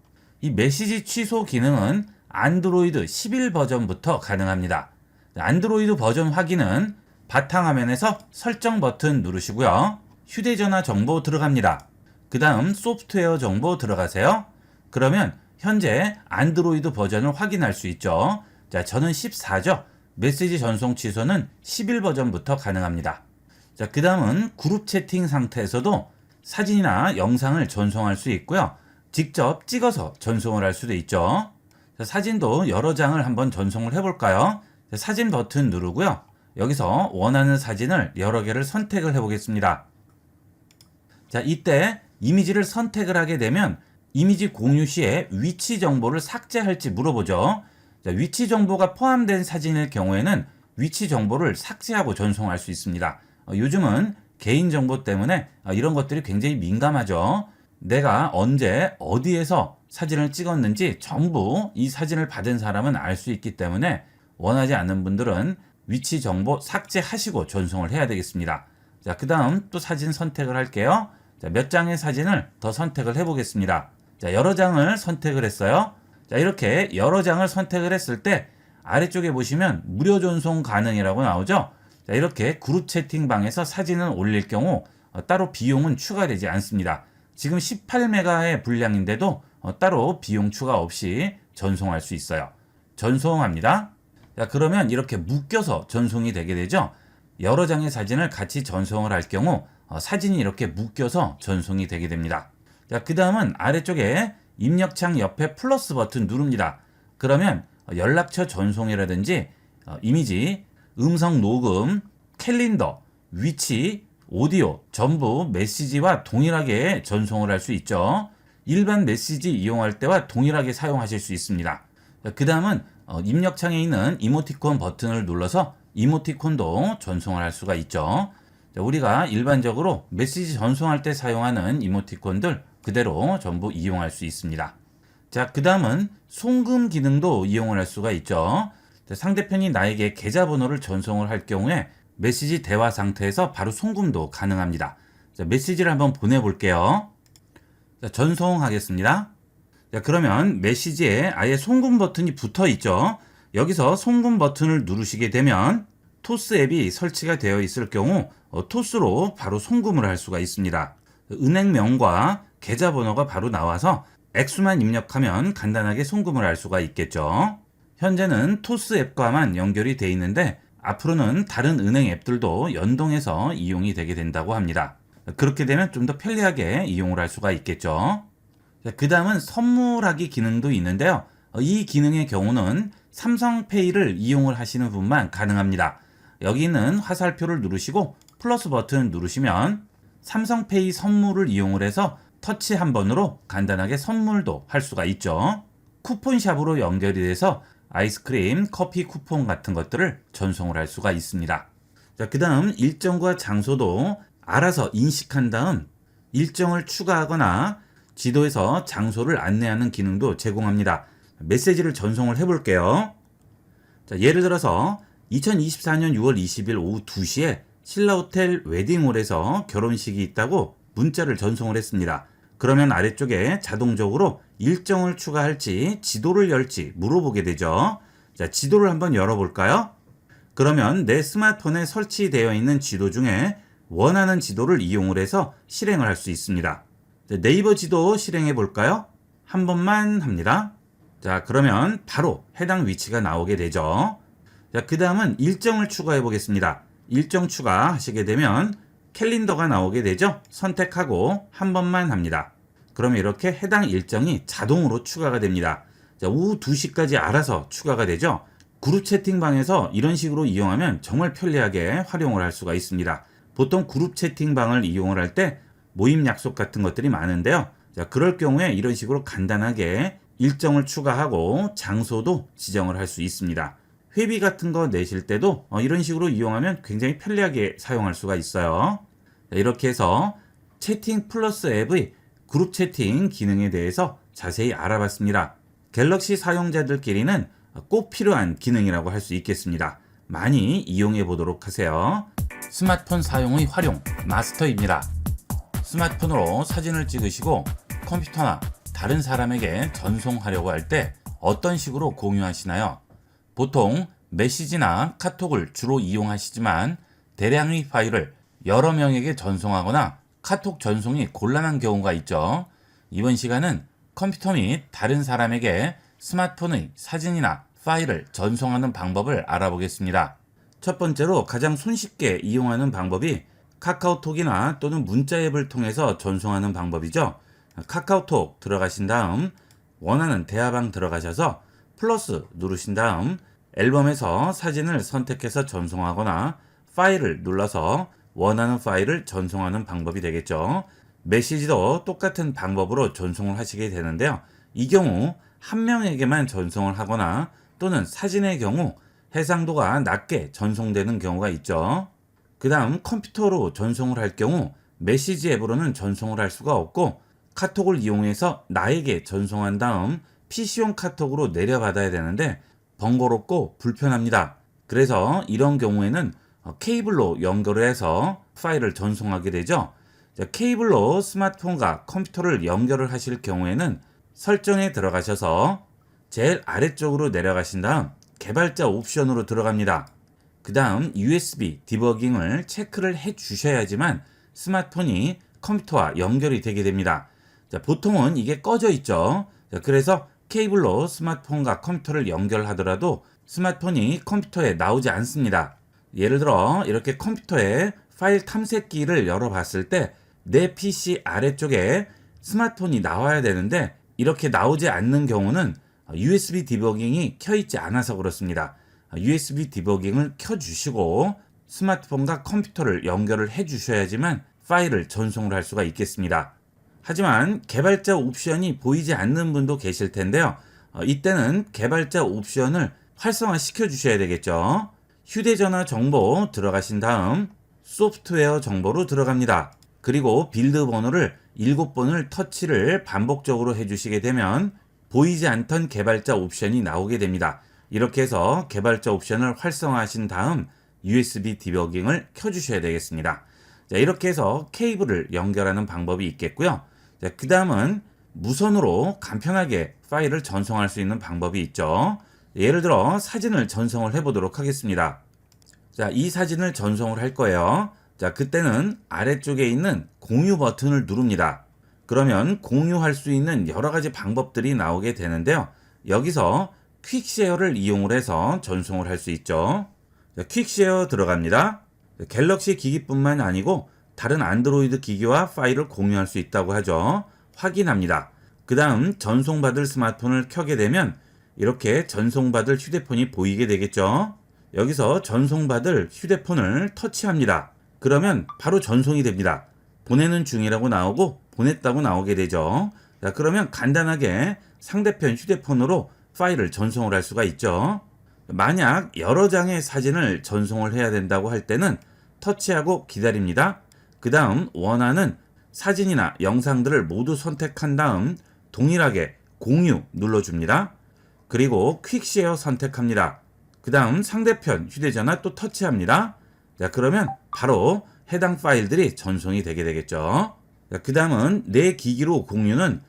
이 메시지 취소 기능은 안드로이드 11 버전부터 가능합니다. 안드로이드 버전 확인은 바탕화면에서 설정 버튼 누르시고요. 휴대전화 정보 들어갑니다. 그 다음 소프트웨어 정보 들어가세요. 그러면 현재 안드로이드 버전을 확인할 수 있죠. 자, 저는 14죠. 메시지 전송 취소는 11 버전부터 가능합니다. 자, 그 다음은 그룹 채팅 상태에서도 사진이나 영상을 전송할 수 있고요. 직접 찍어서 전송을 할 수도 있죠. 자, 사진도 여러 장을 한번 전송을 해볼까요? 자, 사진 버튼 누르고요. 여기서 원하는 사진을 여러 개를 선택을 해보겠습니다. 자, 이때 이미지를 선택을 하게 되면 이미지 공유 시에 위치 정보를 삭제할지 물어보죠. 자, 위치 정보가 포함된 사진일 경우에는 위치 정보를 삭제하고 전송할 수 있습니다. 요즘은 개인정보 때문에 이런 것들이 굉장히 민감하죠. 내가 언제 어디에서 사진을 찍었는지 전부 이 사진을 받은 사람은 알 수 있기 때문에 원하지 않는 분들은 위치 정보 삭제하시고 전송을 해야 되겠습니다. 자, 그 다음 또 사진 선택을 할게요. 자, 몇 장의 사진을 더 선택을 해보겠습니다. 자, 여러 장을 선택을 했어요. 자, 이렇게 여러 장을 선택을 했을 때 아래쪽에 보시면 무료 전송 가능이라고 나오죠. 자, 이렇게 그룹 채팅방에서 사진을 올릴 경우 따로 비용은 추가되지 않습니다. 지금 18메가의 분량인데도 따로 비용 추가 없이 전송할 수 있어요. 전송합니다. 자, 그러면 이렇게 묶여서 전송이 되게 되죠. 여러 장의 사진을 같이 전송을 할 경우 사진이 이렇게 묶여서 전송이 되게 됩니다. 자, 그 다음은 아래쪽에 입력창 옆에 플러스 버튼 누릅니다. 그러면 연락처 전송이라든지 이미지, 음성 녹음, 캘린더, 위치, 오디오 전부 메시지와 동일하게 전송을 할 수 있죠. 일반 메시지 이용할 때와 동일하게 사용하실 수 있습니다. 그 다음은 입력창에 있는 이모티콘 버튼을 눌러서 이모티콘도 전송을 할 수가 있죠. 자, 우리가 일반적으로 메시지 전송할 때 사용하는 이모티콘들 그대로 전부 이용할 수 있습니다. 자, 그 다음은 송금 기능도 이용을 할 수가 있죠. 자, 상대편이 나에게 계좌번호를 전송을 할 경우에 메시지 대화 상태에서 바로 송금도 가능합니다. 자, 메시지를 한번 보내볼게요. 자, 전송하겠습니다. 자, 그러면 메시지에 아예 송금 버튼이 붙어 있죠. 여기서 송금 버튼을 누르시게 되면 토스 앱이 설치가 되어 있을 경우 토스로 바로 송금을 할 수가 있습니다. 은행명과 계좌번호가 바로 나와서 액수만 입력하면 간단하게 송금을 할 수가 있겠죠. 현재는 토스 앱과만 연결이 되어 있는데 앞으로는 다른 은행 앱들도 연동해서 이용이 되게 된다고 합니다. 그렇게 되면 좀 더 편리하게 이용을 할 수가 있겠죠. 그 다음은 선물하기 기능도 있는데요. 이 기능의 경우는 삼성페이를 이용을 하시는 분만 가능합니다. 여기 있는 화살표를 누르시고 플러스 버튼 누르시면 삼성페이 선물을 이용을 해서 터치 한 번으로 간단하게 선물도 할 수가 있죠. 쿠폰샵으로 연결이 돼서 아이스크림, 커피 쿠폰 같은 것들을 전송을 할 수가 있습니다. 자, 그 다음 일정과 장소도 알아서 인식한 다음 일정을 추가하거나 지도에서 장소를 안내하는 기능도 제공합니다. 메시지를 전송을 해볼게요. 자, 예를 들어서 2024년 6월 20일 오후 2시에 신라호텔 웨딩홀에서 결혼식이 있다고 문자를 전송을 했습니다. 그러면 아래쪽에 자동적으로 일정을 추가할지 지도를 열지 물어보게 되죠. 자, 지도를 한번 열어볼까요? 그러면 내 스마트폰에 설치되어 있는 지도 중에 원하는 지도를 이용을 해서 실행을 할 수 있습니다. 자, 네이버 지도 실행해 볼까요? 한 번만 합니다. 자, 그러면 바로 해당 위치가 나오게 되죠. 자, 그 다음은 일정을 추가해 보겠습니다. 일정 추가하시게 되면 캘린더가 나오게 되죠. 선택하고 한 번만 합니다. 그러면 이렇게 해당 일정이 자동으로 추가가 됩니다. 자, 오후 2시까지 알아서 추가가 되죠. 그룹 채팅방에서 이런 식으로 이용하면 정말 편리하게 활용을 할 수가 있습니다. 보통 그룹 채팅방을 이용을 할 때 모임 약속 같은 것들이 많은데요. 자, 그럴 경우에 이런 식으로 간단하게 일정을 추가하고 장소도 지정을 할 수 있습니다. 회비 같은 거 내실 때도 이런 식으로 이용하면 굉장히 편리하게 사용할 수가 있어요. 자, 이렇게 해서 채팅 플러스 앱의 그룹 채팅 기능에 대해서 자세히 알아봤습니다. 갤럭시 사용자들끼리는 꼭 필요한 기능이라고 할 수 있겠습니다. 많이 이용해 보도록 하세요. 스마트폰 사용의 활용 마스터입니다. 스마트폰으로 사진을 찍으시고 컴퓨터나 다른 사람에게 전송하려고 할 때 어떤 식으로 공유하시나요? 보통 메시지나 카톡을 주로 이용하시지만 대량의 파일을 여러 명에게 전송하거나 카톡 전송이 곤란한 경우가 있죠. 이번 시간은 컴퓨터 및 다른 사람에게 스마트폰의 사진이나 파일을 전송하는 방법을 알아보겠습니다. 첫 번째로 가장 손쉽게 이용하는 방법이 카카오톡이나 또는 문자 앱을 통해서 전송하는 방법이죠. 카카오톡 들어가신 다음 원하는 대화방 들어가셔서 플러스 누르신 다음 앨범에서 사진을 선택해서 전송하거나 파일을 눌러서 원하는 파일을 전송하는 방법이 되겠죠. 메시지도 똑같은 방법으로 전송을 하시게 되는데요. 이 경우 한 명에게만 전송을 하거나 또는 사진의 경우 해상도가 낮게 전송되는 경우가 있죠. 그 다음 컴퓨터로 전송을 할 경우 메시지 앱으로는 전송을 할 수가 없고 카톡을 이용해서 나에게 전송한 다음 PC용 카톡으로 내려받아야 되는데 번거롭고 불편합니다. 그래서 이런 경우에는 케이블로 연결을 해서 파일을 전송하게 되죠. 자, 케이블로 스마트폰과 컴퓨터를 연결을 하실 경우에는 설정에 들어가셔서 제일 아래쪽으로 내려가신 다음 개발자 옵션으로 들어갑니다. 그 다음 USB 디버깅을 체크를 해 주셔야지만 스마트폰이 컴퓨터와 연결이 되게 됩니다. 자, 보통은 이게 꺼져 있죠. 자, 그래서 케이블로 스마트폰과 컴퓨터를 연결하더라도 스마트폰이 컴퓨터에 나오지 않습니다. 예를 들어 이렇게 컴퓨터에 파일 탐색기를 열어봤을 때 내 PC 아래쪽에 스마트폰이 나와야 되는데 이렇게 나오지 않는 경우는 USB 디버깅이 켜있지 않아서 그렇습니다. USB 디버깅을 켜주시고 스마트폰과 컴퓨터를 연결을 해주셔야지만 파일을 전송을 할 수가 있겠습니다. 하지만 개발자 옵션이 보이지 않는 분도 계실 텐데요. 이때는 개발자 옵션을 활성화 시켜 주셔야 되겠죠. 휴대전화 정보 들어가신 다음 소프트웨어 정보로 들어갑니다. 그리고 빌드 번호를 7번을 터치를 반복적으로 해주시게 되면 보이지 않던 개발자 옵션이 나오게 됩니다. 이렇게 해서 개발자 옵션을 활성화하신 다음 USB 디버깅을 켜주셔야 되겠습니다. 자, 이렇게 해서 케이블을 연결하는 방법이 있겠고요. 그 다음은 무선으로 간편하게 파일을 전송할 수 있는 방법이 있죠. 예를 들어 사진을 전송을 해보도록 하겠습니다. 자, 이 사진을 전송을 할 거예요. 자, 그때는 아래쪽에 있는 공유 버튼을 누릅니다. 그러면 공유할 수 있는 여러 가지 방법들이 나오게 되는데요. 여기서 퀵쉐어를 이용을 해서 전송을 할 수 있죠. 자, 퀵쉐어 들어갑니다. 갤럭시 기기뿐만 아니고 다른 안드로이드 기기와 파일을 공유할 수 있다고 하죠. 확인합니다. 그 다음 전송받을 스마트폰을 켜게 되면 이렇게 전송받을 휴대폰이 보이게 되겠죠. 여기서 전송받을 휴대폰을 터치합니다. 그러면 바로 전송이 됩니다. 보내는 중이라고 나오고 보냈다고 나오게 되죠. 자, 그러면 간단하게 상대편 휴대폰으로 파일을 전송을 할 수가 있죠. 만약 여러 장의 사진을 전송을 해야 된다고 할 때는 터치하고 기다립니다. 그 다음 원하는 사진이나 영상들을 모두 선택한 다음 동일하게 공유 눌러줍니다. 그리고 퀵쉐어 선택합니다. 그 다음 상대편 휴대전화 또 터치합니다. 자, 그러면 바로 해당 파일들이 전송이 되게 되겠죠. 그 다음은 내 기기로 공유는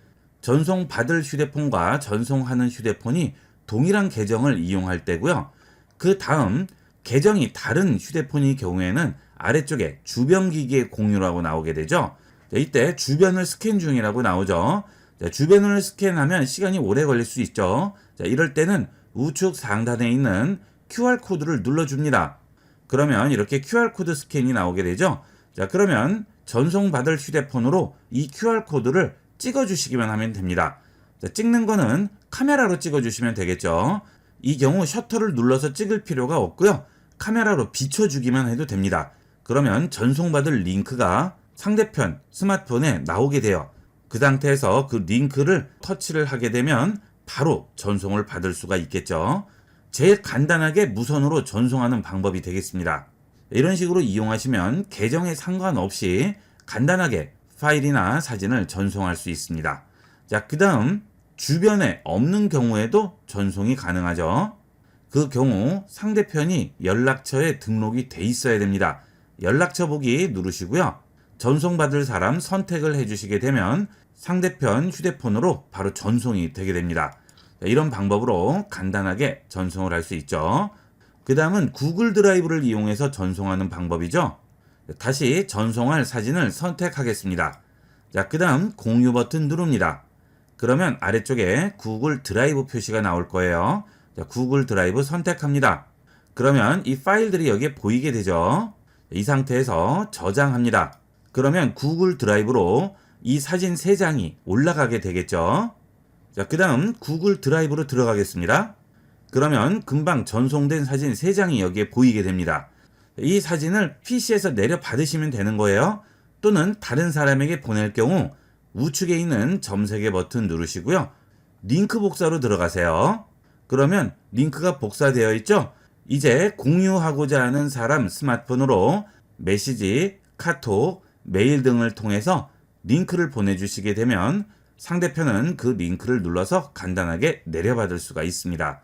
전송받을 휴대폰과 전송하는 휴대폰이 동일한 계정을 이용할 때고요. 그 다음 계정이 다른 휴대폰의 경우에는 아래쪽에 주변 기기의 공유라고 나오게 되죠. 자, 이때 주변을 스캔 중이라고 나오죠. 자, 주변을 스캔하면 시간이 오래 걸릴 수 있죠. 자, 이럴 때는 우측 상단에 있는 QR코드를 눌러줍니다. 그러면 이렇게 QR코드 스캔이 나오게 되죠. 자, 그러면 전송받을 휴대폰으로 이 QR코드를 찍어주시기만 하면 됩니다. 자, 찍는 거는 카메라로 찍어주시면 되겠죠. 이 경우 셔터를 눌러서 찍을 필요가 없고요. 카메라로 비춰주기만 해도 됩니다. 그러면 전송받을 링크가 상대편 스마트폰에 나오게 돼요. 그 상태에서 그 링크를 터치를 하게 되면 바로 전송을 받을 수가 있겠죠. 제일 간단하게 무선으로 전송하는 방법이 되겠습니다. 이런 식으로 이용하시면 계정에 상관없이 간단하게 파일이나 사진을 전송할 수 있습니다. 자, 그 다음 주변에 없는 경우에도 전송이 가능하죠. 그 경우 상대편이 연락처에 등록이 돼 있어야 됩니다. 연락처 보기 누르시고요. 전송받을 사람 선택을 해주시게 되면 상대편 휴대폰으로 바로 전송이 되게 됩니다. 이런 방법으로 간단하게 전송을 할 수 있죠. 그 다음은 구글 드라이브를 이용해서 전송하는 방법이죠. 다시 전송할 사진을 선택하겠습니다. 자, 그 다음 공유 버튼 누릅니다. 그러면 아래쪽에 구글 드라이브 표시가 나올 거예요. 자, 구글 드라이브 선택합니다. 그러면 이 파일들이 여기에 보이게 되죠. 이 상태에서 저장합니다. 그러면 구글 드라이브로 이 사진 3장이 올라가게 되겠죠. 자, 그 다음 구글 드라이브로 들어가겠습니다. 그러면 금방 전송된 사진 3장이 여기에 보이게 됩니다. 이 사진을 PC에서 내려 받으시면 되는 거예요. 또는 다른 사람에게 보낼 경우 우측에 있는 점 3개 버튼 누르시고요. 링크 복사로 들어가세요. 그러면 링크가 복사되어 있죠? 이제 공유하고자 하는 사람 스마트폰으로 메시지, 카톡, 메일 등을 통해서 링크를 보내주시게 되면 상대편은 그 링크를 눌러서 간단하게 내려받을 수가 있습니다.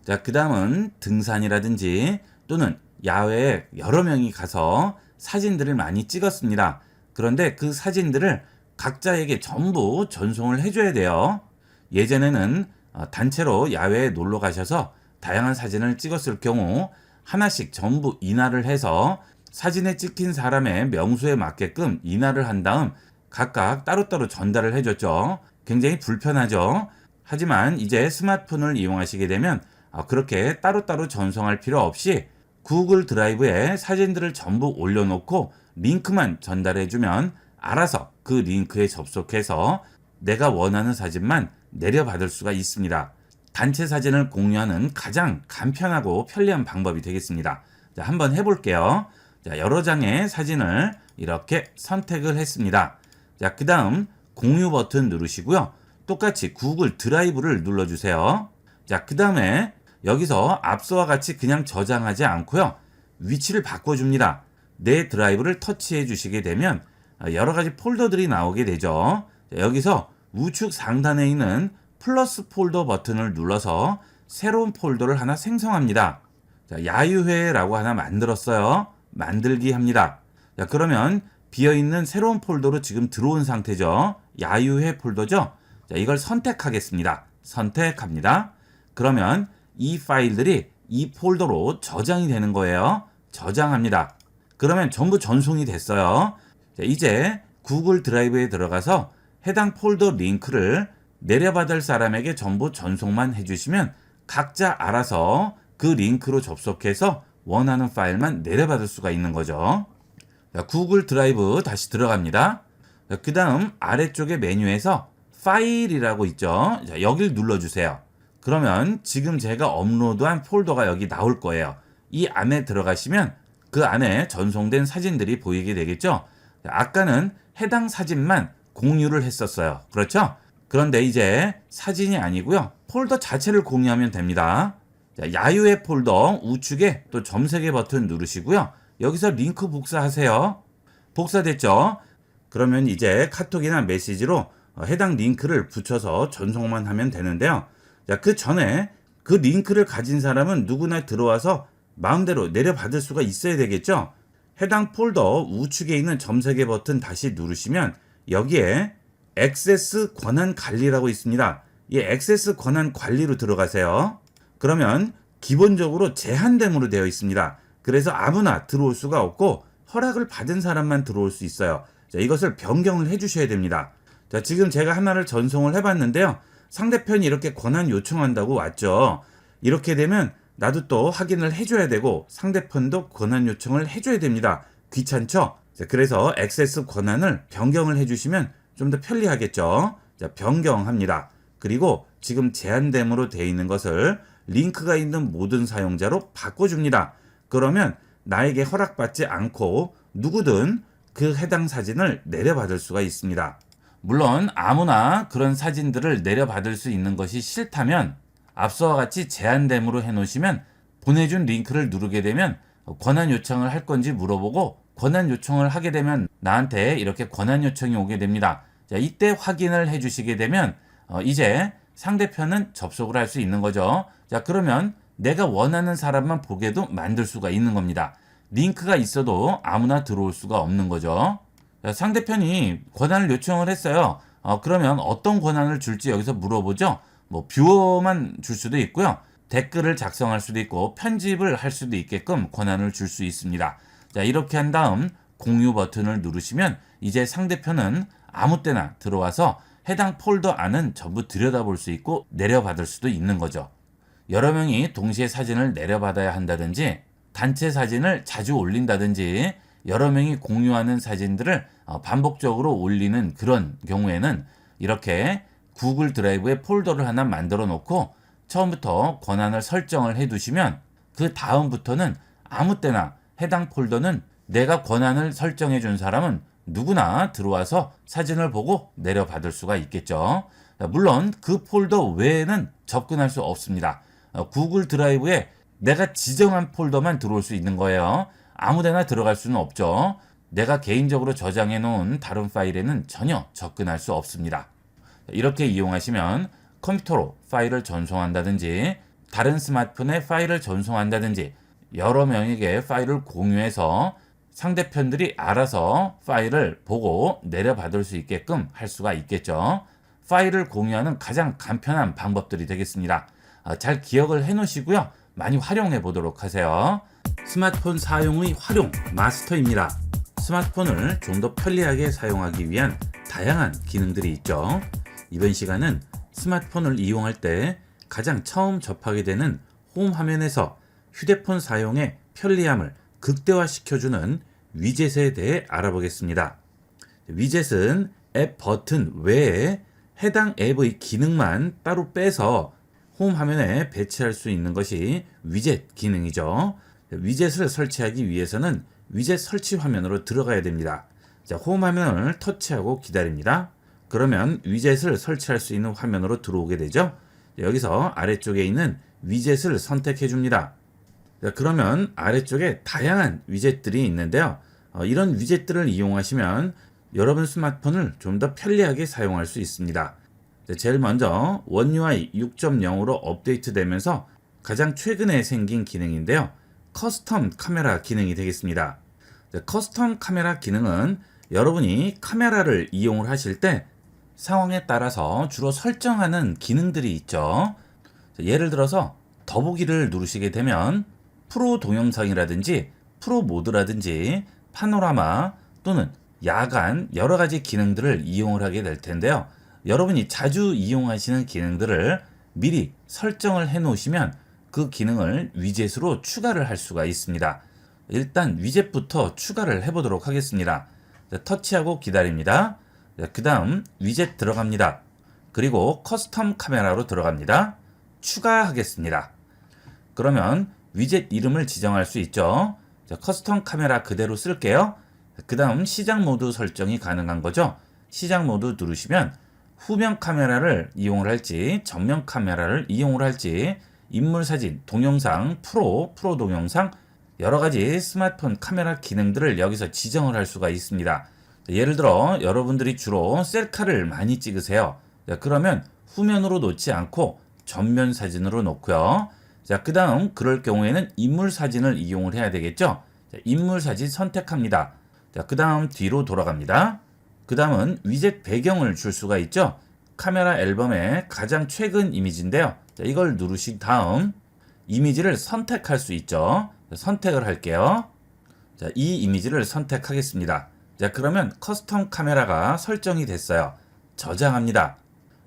자, 그 다음은 등산이라든지 또는 야외에 여러 명이 가서 사진들을 많이 찍었습니다. 그런데 그 사진들을 각자에게 전부 전송을 해줘야 돼요. 예전에는 단체로 야외에 놀러 가셔서 다양한 사진을 찍었을 경우 하나씩 전부 인화를 해서 사진에 찍힌 사람의 명수에 맞게끔 인화를 한 다음 각각 따로따로 전달을 해줬죠. 굉장히 불편하죠. 하지만 이제 스마트폰을 이용하시게 되면 그렇게 따로따로 전송할 필요 없이 구글 드라이브에 사진들을 전부 올려놓고 링크만 전달해주면 알아서 그 링크에 접속해서 내가 원하는 사진만 내려받을 수가 있습니다. 단체 사진을 공유하는 가장 간편하고 편리한 방법이 되겠습니다. 자, 한번 해볼게요. 자, 여러 장의 사진을 이렇게 선택을 했습니다. 자, 그 다음 공유 버튼 누르시고요. 똑같이 구글 드라이브를 눌러주세요. 자, 그 다음에 여기서 앞서와 같이 그냥 저장하지 않고요. 위치를 바꿔줍니다. 내 드라이브를 터치해 주시게 되면 여러 가지 폴더들이 나오게 되죠. 자, 여기서 우측 상단에 있는 플러스 폴더 버튼을 눌러서 새로운 폴더를 하나 생성합니다. 자, 야유회라고 하나 만들었어요. 만들기 합니다. 자, 그러면 비어있는 새로운 폴더로 지금 들어온 상태죠. 야유회 폴더죠. 자, 이걸 선택하겠습니다. 선택합니다. 그러면 이 파일들이 이 폴더로 저장이 되는 거예요. 저장합니다. 그러면 전부 전송이 됐어요. 자, 이제 구글 드라이브에 들어가서 해당 폴더 링크를 내려받을 사람에게 전부 전송만 해주시면 각자 알아서 그 링크로 접속해서 원하는 파일만 내려받을 수가 있는 거죠. 자, 구글 드라이브 다시 들어갑니다. 그 다음 아래쪽에 메뉴에서 파일이라고 있죠. 자, 여기를 눌러주세요. 그러면 지금 제가 업로드한 폴더가 여기 나올 거예요. 이 안에 들어가시면 그 안에 전송된 사진들이 보이게 되겠죠. 자, 아까는 해당 사진만 공유를 했었어요. 그렇죠? 그런데 이제 사진이 아니고요. 폴더 자체를 공유하면 됩니다. 자, 야유회 폴더 우측에 또 점 3개 버튼 누르시고요. 여기서 링크 복사하세요. 복사됐죠? 그러면 이제 카톡이나 메시지로 해당 링크를 붙여서 전송만 하면 되는데요. 자, 그 전에 그 링크를 가진 사람은 누구나 들어와서 마음대로 내려받을 수가 있어야 되겠죠. 해당 폴더 우측에 있는 점세개 버튼 다시 누르시면 여기에 액세스 권한 관리라고 있습니다. 이 액세스 권한 관리로 들어가세요. 그러면 기본적으로 제한됨으로 되어 있습니다. 그래서 아무나 들어올 수가 없고 허락을 받은 사람만 들어올 수 있어요. 자, 이것을 변경을 해주셔야 됩니다. 자, 지금 제가 하나를 전송을 해봤는데요. 상대편이 이렇게 권한 요청한다고 왔죠. 이렇게 되면 나도 또 확인을 해줘야 되고 상대편도 권한 요청을 해줘야 됩니다. 귀찮죠? 자, 그래서 액세스 권한을 변경을 해주시면 좀 더 편리하겠죠. 자, 변경합니다. 그리고 지금 제한됨으로 되어 있는 것을 링크가 있는 모든 사용자로 바꿔줍니다. 그러면 나에게 허락받지 않고 누구든 그 해당 사진을 내려받을 수가 있습니다. 물론 아무나 그런 사진들을 내려받을 수 있는 것이 싫다면 앞서와 같이 제한됨으로 해놓으시면 보내준 링크를 누르게 되면 권한 요청을 할 건지 물어보고 권한 요청을 하게 되면 나한테 이렇게 권한 요청이 오게 됩니다. 자, 이때 확인을 해주시게 되면 이제 상대편은 접속을 할 수 있는 거죠. 자, 그러면 내가 원하는 사람만 보게도 만들 수가 있는 겁니다. 링크가 있어도 아무나 들어올 수가 없는 거죠. 자, 상대편이 권한을 요청을 했어요. 그러면 어떤 권한을 줄지 여기서 물어보죠. 뭐 뷰어만 줄 수도 있고요. 댓글을 작성할 수도 있고 편집을 할 수도 있게끔 권한을 줄 수 있습니다. 자, 이렇게 한 다음 공유 버튼을 누르시면 이제 상대편은 아무 때나 들어와서 해당 폴더 안은 전부 들여다볼 수 있고 내려받을 수도 있는 거죠. 여러 명이 동시에 사진을 내려받아야 한다든지 단체 사진을 자주 올린다든지 여러 명이 공유하는 사진들을 반복적으로 올리는 그런 경우에는 이렇게 구글 드라이브에 폴더를 하나 만들어 놓고 처음부터 권한을 설정을 해 두시면 그 다음부터는 아무 때나 해당 폴더는 내가 권한을 설정해 준 사람은 누구나 들어와서 사진을 보고 내려받을 수가 있겠죠. 물론 그 폴더 외에는 접근할 수 없습니다. 구글 드라이브에 내가 지정한 폴더만 들어올 수 있는 거예요. 아무데나 들어갈 수는 없죠. 내가 개인적으로 저장해 놓은 다른 파일에는 전혀 접근할 수 없습니다. 이렇게 이용하시면 컴퓨터로 파일을 전송한다든지 다른 스마트폰에 파일을 전송한다든지 여러 명에게 파일을 공유해서 상대편들이 알아서 파일을 보고 내려받을 수 있게끔 할 수가 있겠죠. 파일을 공유하는 가장 간편한 방법들이 되겠습니다. 잘 기억을 해 놓으시고요. 많이 활용해 보도록 하세요. 스마트폰 사용의 활용 마스터입니다. 스마트폰을 좀 더 편리하게 사용하기 위한 다양한 기능들이 있죠. 이번 시간은 스마트폰을 이용할 때 가장 처음 접하게 되는 홈 화면에서 휴대폰 사용의 편리함을 극대화시켜주는 위젯에 대해 알아보겠습니다. 위젯은 앱 버튼 외에 해당 앱의 기능만 따로 빼서 홈 화면에 배치할 수 있는 것이 위젯 기능이죠. 위젯을 설치하기 위해서는 위젯 설치 화면으로 들어가야 됩니다. 자, 홈 화면을 터치하고 기다립니다. 그러면 위젯을 설치할 수 있는 화면으로 들어오게 되죠. 여기서 아래쪽에 있는 위젯을 선택해 줍니다. 자, 그러면 아래쪽에 다양한 위젯들이 있는데요. 이런 위젯들을 이용하시면 여러분 스마트폰을 좀 더 편리하게 사용할 수 있습니다. 자, 제일 먼저 원 UI 6.0으로 업데이트되면서 가장 최근에 생긴 기능인데요. 커스텀 카메라 기능이 되겠습니다. 자, 커스텀 카메라 기능은 여러분이 카메라를 이용을 하실 때 상황에 따라서 주로 설정하는 기능들이 있죠. 자, 예를 들어서 더보기를 누르시게 되면 프로 동영상이라든지 프로 모드라든지 파노라마 또는 야간 여러 가지 기능들을 이용을 하게 될 텐데요. 여러분이 자주 이용하시는 기능들을 미리 설정을 해 놓으시면 그 기능을 위젯으로 추가를 할 수가 있습니다. 일단 위젯부터 추가를 해 보도록 하겠습니다. 자, 터치하고 기다립니다. 그 다음 위젯 들어갑니다. 그리고 커스텀 카메라로 들어갑니다. 추가하겠습니다. 그러면 위젯 이름을 지정할 수 있죠. 자, 커스텀 카메라 그대로 쓸게요. 그 다음 시작 모드 설정이 가능한 거죠. 시작 모드 누르시면 후면 카메라를 이용을 할지 정면 카메라를 이용을 할지 인물 사진, 동영상, 프로 동영상 여러 가지 스마트폰 카메라 기능들을 여기서 지정을 할 수가 있습니다. 예를 들어 여러분들이 주로 셀카를 많이 찍으세요. 자, 그러면 후면으로 놓지 않고 전면 사진으로 놓고요. 자, 그 다음 그럴 경우에는 인물 사진을 이용을 해야 되겠죠. 자, 인물 사진 선택합니다. 자, 그 다음 뒤로 돌아갑니다. 그 다음은 위젯 배경을 줄 수가 있죠. 카메라 앨범의 가장 최근 이미지인데요. 자, 이걸 누르신 다음 이미지를 선택할 수 있죠. 자, 선택을 할게요. 자, 이 이미지를 선택하겠습니다. 자, 그러면 커스텀 카메라가 설정이 됐어요. 저장합니다.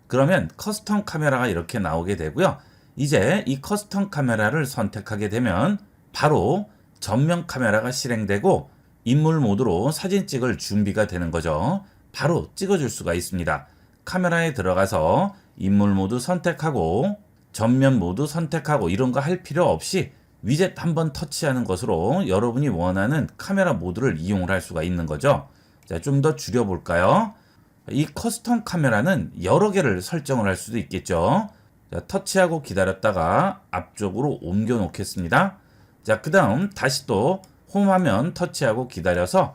그러면 커스텀 카메라가 이렇게 나오게 되고요. 이제 이 커스텀 카메라를 선택하게 되면 바로 전면 카메라가 실행되고 인물 모드로 사진 찍을 준비가 되는 거죠. 바로 찍어줄 수가 있습니다. 카메라에 들어가서 인물 모드 선택하고 전면 모드 선택하고 이런 거 할 필요 없이 위젯 한번 터치하는 것으로 여러분이 원하는 카메라 모드를 이용을 할 수가 있는 거죠. 자, 좀 더 줄여볼까요? 이 커스텀 카메라는 여러 개를 설정을 할 수도 있겠죠. 자, 터치하고 기다렸다가 앞쪽으로 옮겨 놓겠습니다. 자, 그 다음 다시 또 홈 화면 터치하고 기다려서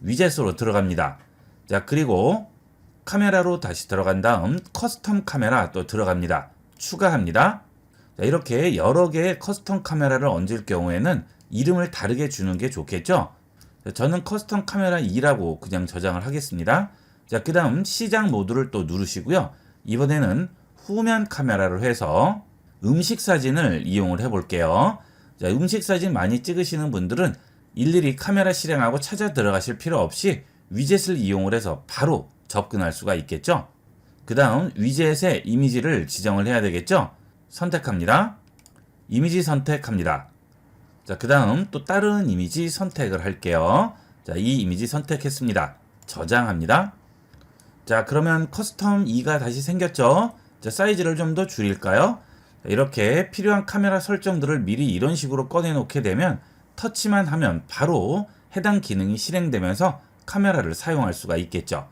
위젯으로 들어갑니다. 자, 그리고 카메라로 다시 들어간 다음 커스텀 카메라 또 들어갑니다. 추가합니다. 자, 이렇게 여러 개의 커스텀 카메라를 얹을 경우에는 이름을 다르게 주는 게 좋겠죠. 자, 저는 커스텀 카메라 2라고 그냥 저장을 하겠습니다. 자, 그 다음 시작 모드를 또 누르시고요. 이번에는 후면 카메라로 해서 음식 사진을 이용을 해 볼게요. 자, 음식 사진 많이 찍으시는 분들은 일일이 카메라 실행하고 찾아 들어가실 필요 없이 위젯을 이용을 해서 바로 접근할 수가 있겠죠. 그 다음 위젯의 이미지를 지정을 해야 되겠죠. 선택합니다. 이미지 선택합니다. 자, 그 다음 또 다른 이미지 선택을 할게요. 자, 이 이미지 선택했습니다. 저장합니다. 자, 그러면 커스텀 2가 다시 생겼죠. 자, 사이즈를 좀 더 줄일까요? 자, 이렇게 필요한 카메라 설정들을 미리 이런 식으로 꺼내 놓게 되면 터치만 하면 바로 해당 기능이 실행되면서 카메라를 사용할 수가 있겠죠.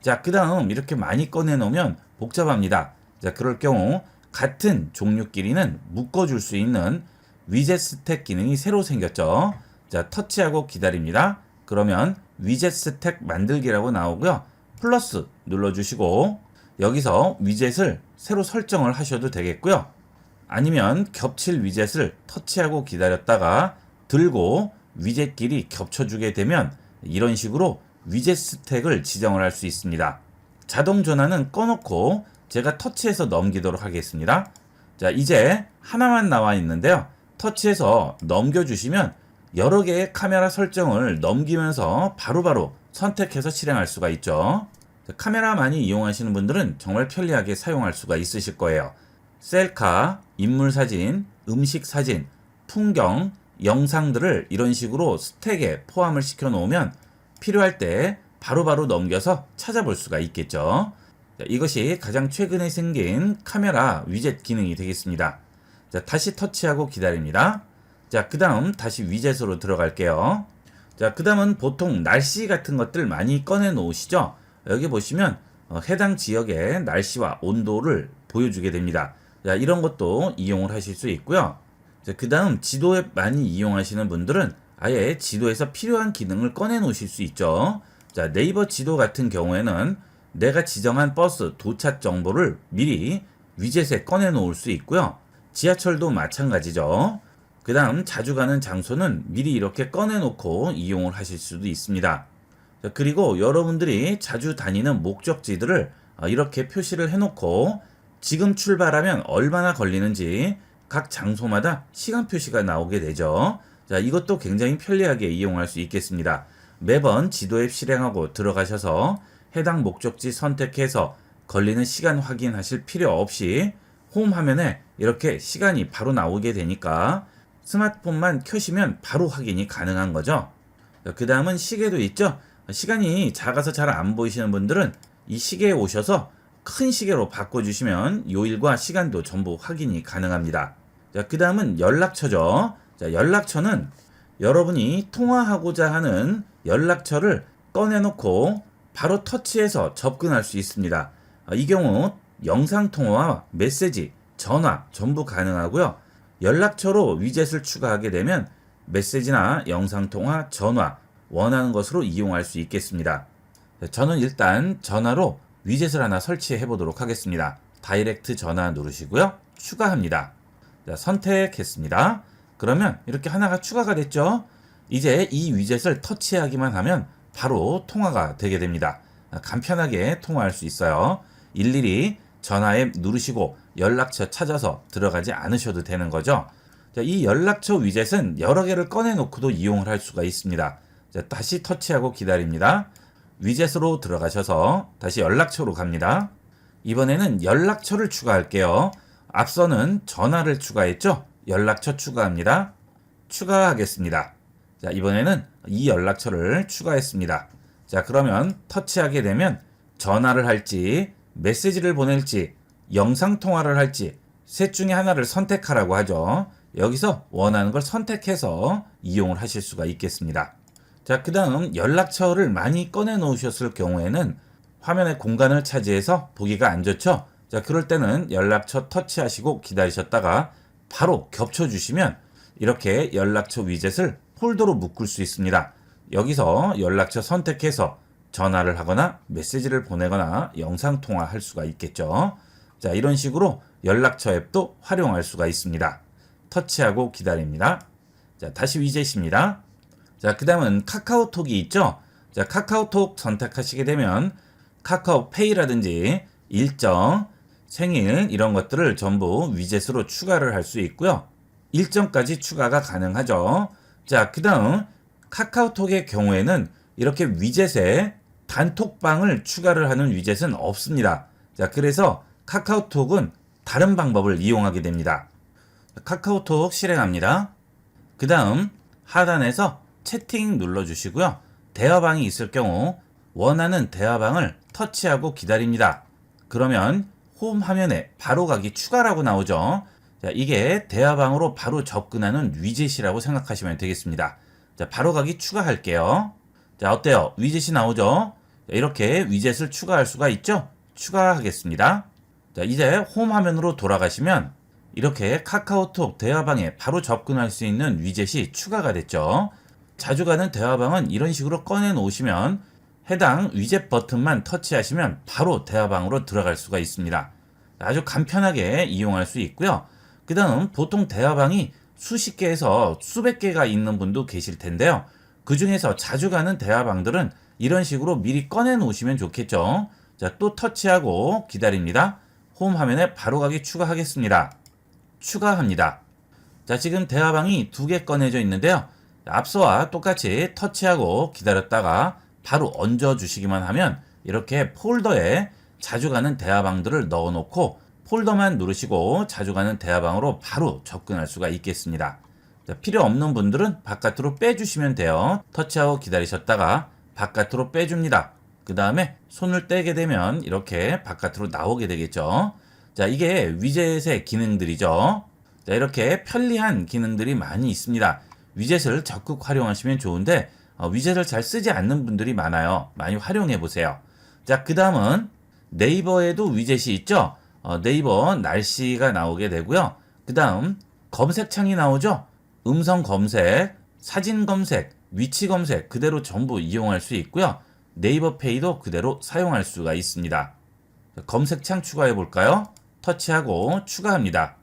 자, 그 다음 이렇게 많이 꺼내 놓으면 복잡합니다. 자, 그럴 경우 같은 종류끼리는 묶어줄 수 있는 위젯 스택 기능이 새로 생겼죠. 자, 터치하고 기다립니다. 그러면 위젯 스택 만들기라고 나오고요. 플러스 눌러주시고 여기서 위젯을 새로 설정을 하셔도 되겠고요. 아니면 겹칠 위젯을 터치하고 기다렸다가 들고 위젯끼리 겹쳐주게 되면 이런 식으로 위젯 스택을 지정을 할 수 있습니다. 자동 전환은 꺼놓고 제가 터치해서 넘기도록 하겠습니다. 자, 이제 하나만 나와 있는데요. 터치해서 넘겨주시면 여러 개의 카메라 설정을 넘기면서 바로바로 선택해서 실행할 수가 있죠. 자, 카메라 많이 이용하시는 분들은 정말 편리하게 사용할 수가 있으실 거예요. 셀카, 인물 사진, 음식 사진, 풍경, 영상들을 이런 식으로 스택에 포함을 시켜 놓으면 필요할 때 바로바로 넘겨서 찾아볼 수가 있겠죠. 자, 이것이 가장 최근에 생긴 카메라 위젯 기능이 되겠습니다. 자, 다시 터치하고 기다립니다. 자, 그 다음 다시 위젯으로 들어갈게요. 자, 그 다음은 보통 날씨 같은 것들 많이 꺼내 놓으시죠. 여기 보시면 해당 지역의 날씨와 온도를 보여주게 됩니다. 자, 이런 것도 이용을 하실 수 있고요. 자, 그 다음 지도 앱 많이 이용하시는 분들은 아예 지도에서 필요한 기능을 꺼내 놓으실 수 있죠. 자, 네이버 지도 같은 경우에는 내가 지정한 버스 도착 정보를 미리 위젯에 꺼내 놓을 수 있고요. 지하철도 마찬가지죠. 그 다음 자주 가는 장소는 미리 이렇게 꺼내 놓고 이용을 하실 수도 있습니다. 자, 그리고 여러분들이 자주 다니는 목적지들을 이렇게 표시를 해놓고 지금 출발하면 얼마나 걸리는지 각 장소마다 시간 표시가 나오게 되죠. 자, 이것도 굉장히 편리하게 이용할 수 있겠습니다. 매번 지도 앱 실행하고 들어가셔서 해당 목적지 선택해서 걸리는 시간 확인하실 필요 없이 홈 화면에 이렇게 시간이 바로 나오게 되니까 스마트폰만 켜시면 바로 확인이 가능한 거죠. 그 다음은 시계도 있죠. 시간이 작아서 잘 안 보이시는 분들은 이 시계에 오셔서 큰 시계로 바꿔주시면 요일과 시간도 전부 확인이 가능합니다. 자, 그 다음은 연락처죠. 자, 연락처는 여러분이 통화하고자 하는 연락처를 꺼내놓고 바로 터치해서 접근할 수 있습니다. 이 경우 영상통화와 메시지, 전화 전부 가능하고요. 연락처로 위젯을 추가하게 되면 메시지나 영상통화, 전화 원하는 것으로 이용할 수 있겠습니다. 저는 일단 전화로 위젯을 하나 설치해 보도록 하겠습니다. 다이렉트 전화 누르시고요. 추가합니다. 자, 선택했습니다. 그러면 이렇게 하나가 추가가 됐죠. 이제 이 위젯을 터치하기만 하면 바로 통화가 되게 됩니다. 간편하게 통화할 수 있어요. 일일이 전화 앱 누르시고 연락처 찾아서 들어가지 않으셔도 되는 거죠. 자, 이 연락처 위젯은 여러 개를 꺼내 놓고도 이용을 할 수가 있습니다. 자, 다시 터치하고 기다립니다. 위젯으로 들어가셔서 다시 연락처로 갑니다. 이번에는 연락처를 추가할게요. 앞서는 전화를 추가했죠. 연락처 추가합니다. 추가하겠습니다. 자, 이번에는 이 연락처를 추가했습니다. 자, 그러면 터치하게 되면 전화를 할지, 메시지를 보낼지, 영상통화를 할지 셋 중에 하나를 선택하라고 하죠. 여기서 원하는 걸 선택해서 이용을 하실 수가 있겠습니다. 자, 그 다음 연락처를 많이 꺼내 놓으셨을 경우에는 화면의 공간을 차지해서 보기가 안 좋죠. 자, 그럴 때는 연락처 터치하시고 기다리셨다가 바로 겹쳐주시면 이렇게 연락처 위젯을 폴더로 묶을 수 있습니다. 여기서 연락처 선택해서 전화를 하거나 메시지를 보내거나 영상통화 할 수가 있겠죠. 자, 이런 식으로 연락처 앱도 활용할 수가 있습니다. 터치하고 기다립니다. 자, 다시 위젯입니다. 자, 그 다음은 카카오톡이 있죠. 자, 카카오톡 선택하시게 되면 카카오페이라든지 일정, 생일 이런 것들을 전부 위젯으로 추가를 할 수 있고요. 일정까지 추가가 가능하죠. 자, 그 다음 카카오톡의 경우에는 이렇게 위젯에 단톡방을 추가를 하는 위젯은 없습니다. 자, 그래서 카카오톡은 다른 방법을 이용하게 됩니다. 카카오톡 실행합니다. 그 다음 하단에서 채팅 눌러주시고요. 대화방이 있을 경우 원하는 대화방을 터치하고 기다립니다. 그러면 홈 화면에 바로 가기 추가라고 나오죠. 자, 이게 대화방으로 바로 접근하는 위젯이라고 생각하시면 되겠습니다. 자, 바로 가기 추가할게요. 자, 어때요? 위젯이 나오죠? 자, 이렇게 위젯을 추가할 수가 있죠? 추가하겠습니다. 자, 이제 홈 화면으로 돌아가시면 이렇게 카카오톡 대화방에 바로 접근할 수 있는 위젯이 추가가 됐죠. 자주 가는 대화방은 이런 식으로 꺼내 놓으시면 해당 위젯 버튼만 터치하시면 바로 대화방으로 들어갈 수가 있습니다. 아주 간편하게 이용할 수 있고요. 그 다음 보통 대화방이 수십 개에서 수백 개가 있는 분도 계실 텐데요. 그 중에서 자주 가는 대화방들은 이런 식으로 미리 꺼내 놓으시면 좋겠죠. 자, 또 터치하고 기다립니다. 홈 화면에 바로 가기 추가하겠습니다. 추가합니다. 자, 지금 대화방이 2개 꺼내져 있는데요. 앞서와 똑같이 터치하고 기다렸다가 바로 얹어 주시기만 하면 이렇게 폴더에 자주 가는 대화방들을 넣어 놓고 폴더만 누르시고 자주 가는 대화방으로 바로 접근할 수가 있겠습니다. 자, 필요 없는 분들은 바깥으로 빼주시면 돼요. 터치하고 기다리셨다가 바깥으로 빼줍니다. 그 다음에 손을 떼게 되면 이렇게 바깥으로 나오게 되겠죠. 자, 이게 위젯의 기능들이죠. 자, 이렇게 편리한 기능들이 많이 있습니다. 위젯을 적극 활용하시면 좋은데 위젯을 잘 쓰지 않는 분들이 많아요. 많이 활용해 보세요. 자, 그 다음은 네이버에도 위젯이 있죠. 네이버 날씨가 나오게 되고요. 그 다음 검색창이 나오죠. 음성 검색, 사진 검색, 위치 검색 그대로 전부 이용할 수 있고요. 네이버 페이도 그대로 사용할 수가 있습니다. 검색창 추가해 볼까요? 터치하고 추가합니다.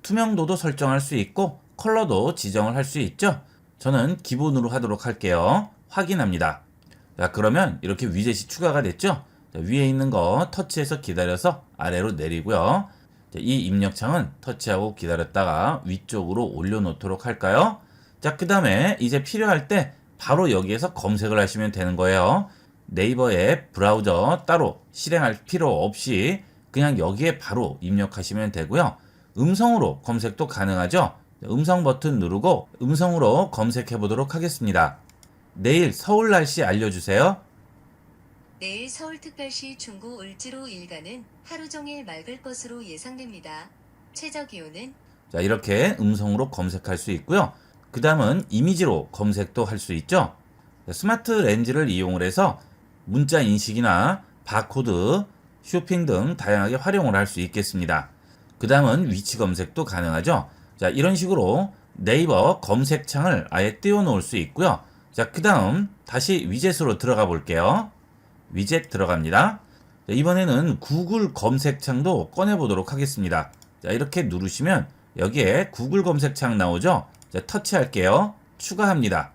투명도도 설정할 수 있고 컬러도 지정을 할 수 있죠. 저는 기본으로 하도록 할게요. 확인합니다. 자, 그러면 이렇게 위젯이 추가가 됐죠. 자, 위에 있는 거 터치해서 기다려서 아래로 내리고요. 자, 이 입력창은 터치하고 기다렸다가 위쪽으로 올려놓도록 할까요? 자, 그 다음에 이제 필요할 때 바로 여기에서 검색을 하시면 되는 거예요. 네이버 앱 브라우저 따로 실행할 필요 없이 그냥 여기에 바로 입력하시면 되고요. 음성으로 검색도 가능하죠. 음성 버튼 누르고 음성으로 검색해 보도록 하겠습니다. 내일 서울 날씨 알려주세요. 내일 서울특별시 중구 을지로 일가는 하루 종일 맑을 것으로 예상됩니다. 최저 기온은 자, 이렇게 음성으로 검색할 수 있고요. 그 다음은 이미지로 검색도 할 수 있죠. 스마트 렌즈를 이용을 해서 문자 인식이나 바코드, 쇼핑 등 다양하게 활용을 할 수 있겠습니다. 그 다음은 위치 검색도 가능하죠. 자, 이런 식으로 네이버 검색창을 아예 띄워 놓을 수 있고요. 자, 그 다음 다시 위젯으로 들어가 볼게요. 위젯 들어갑니다. 자, 이번에는 구글 검색창도 꺼내보도록 하겠습니다. 자, 이렇게 누르시면 여기에 구글 검색창 나오죠? 자, 터치할게요. 추가합니다.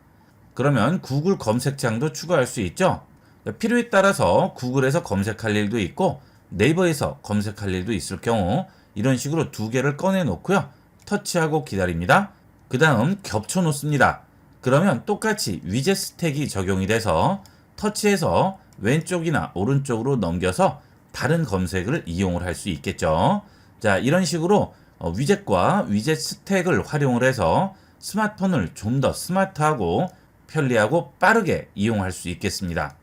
그러면 구글 검색창도 추가할 수 있죠? 자, 필요에 따라서 구글에서 검색할 일도 있고 네이버에서 검색할 일도 있을 경우 이런 식으로 두 개를 꺼내 놓고요. 터치하고 기다립니다. 그 다음 겹쳐 놓습니다. 그러면 똑같이 위젯 스택이 적용이 돼서 터치해서 왼쪽이나 오른쪽으로 넘겨서 다른 검색을 이용을 할 수 있겠죠. 자, 이런 식으로 위젯과 위젯 스택을 활용을 해서 스마트폰을 좀 더 스마트하고 편리하고 빠르게 이용할 수 있겠습니다.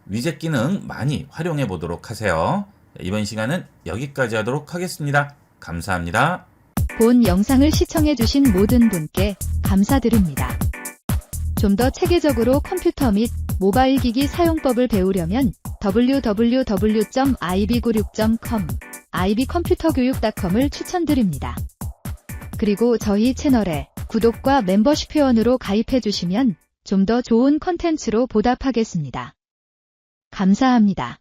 위젯 기능 많이 활용해 보도록 하세요. 이번 시간은 여기까지 하도록 하겠습니다. 감사합니다. 본 영상을 시청해주신 모든 분께 감사드립니다. 좀 더 체계적으로 컴퓨터 및 모바일 기기 사용법을 배우려면 www.ib96.com, ibcomputer교육.com을 추천드립니다. 그리고 저희 채널에 구독과 멤버십 회원으로 가입해주시면 좀 더 좋은 컨텐츠로 보답하겠습니다. 감사합니다.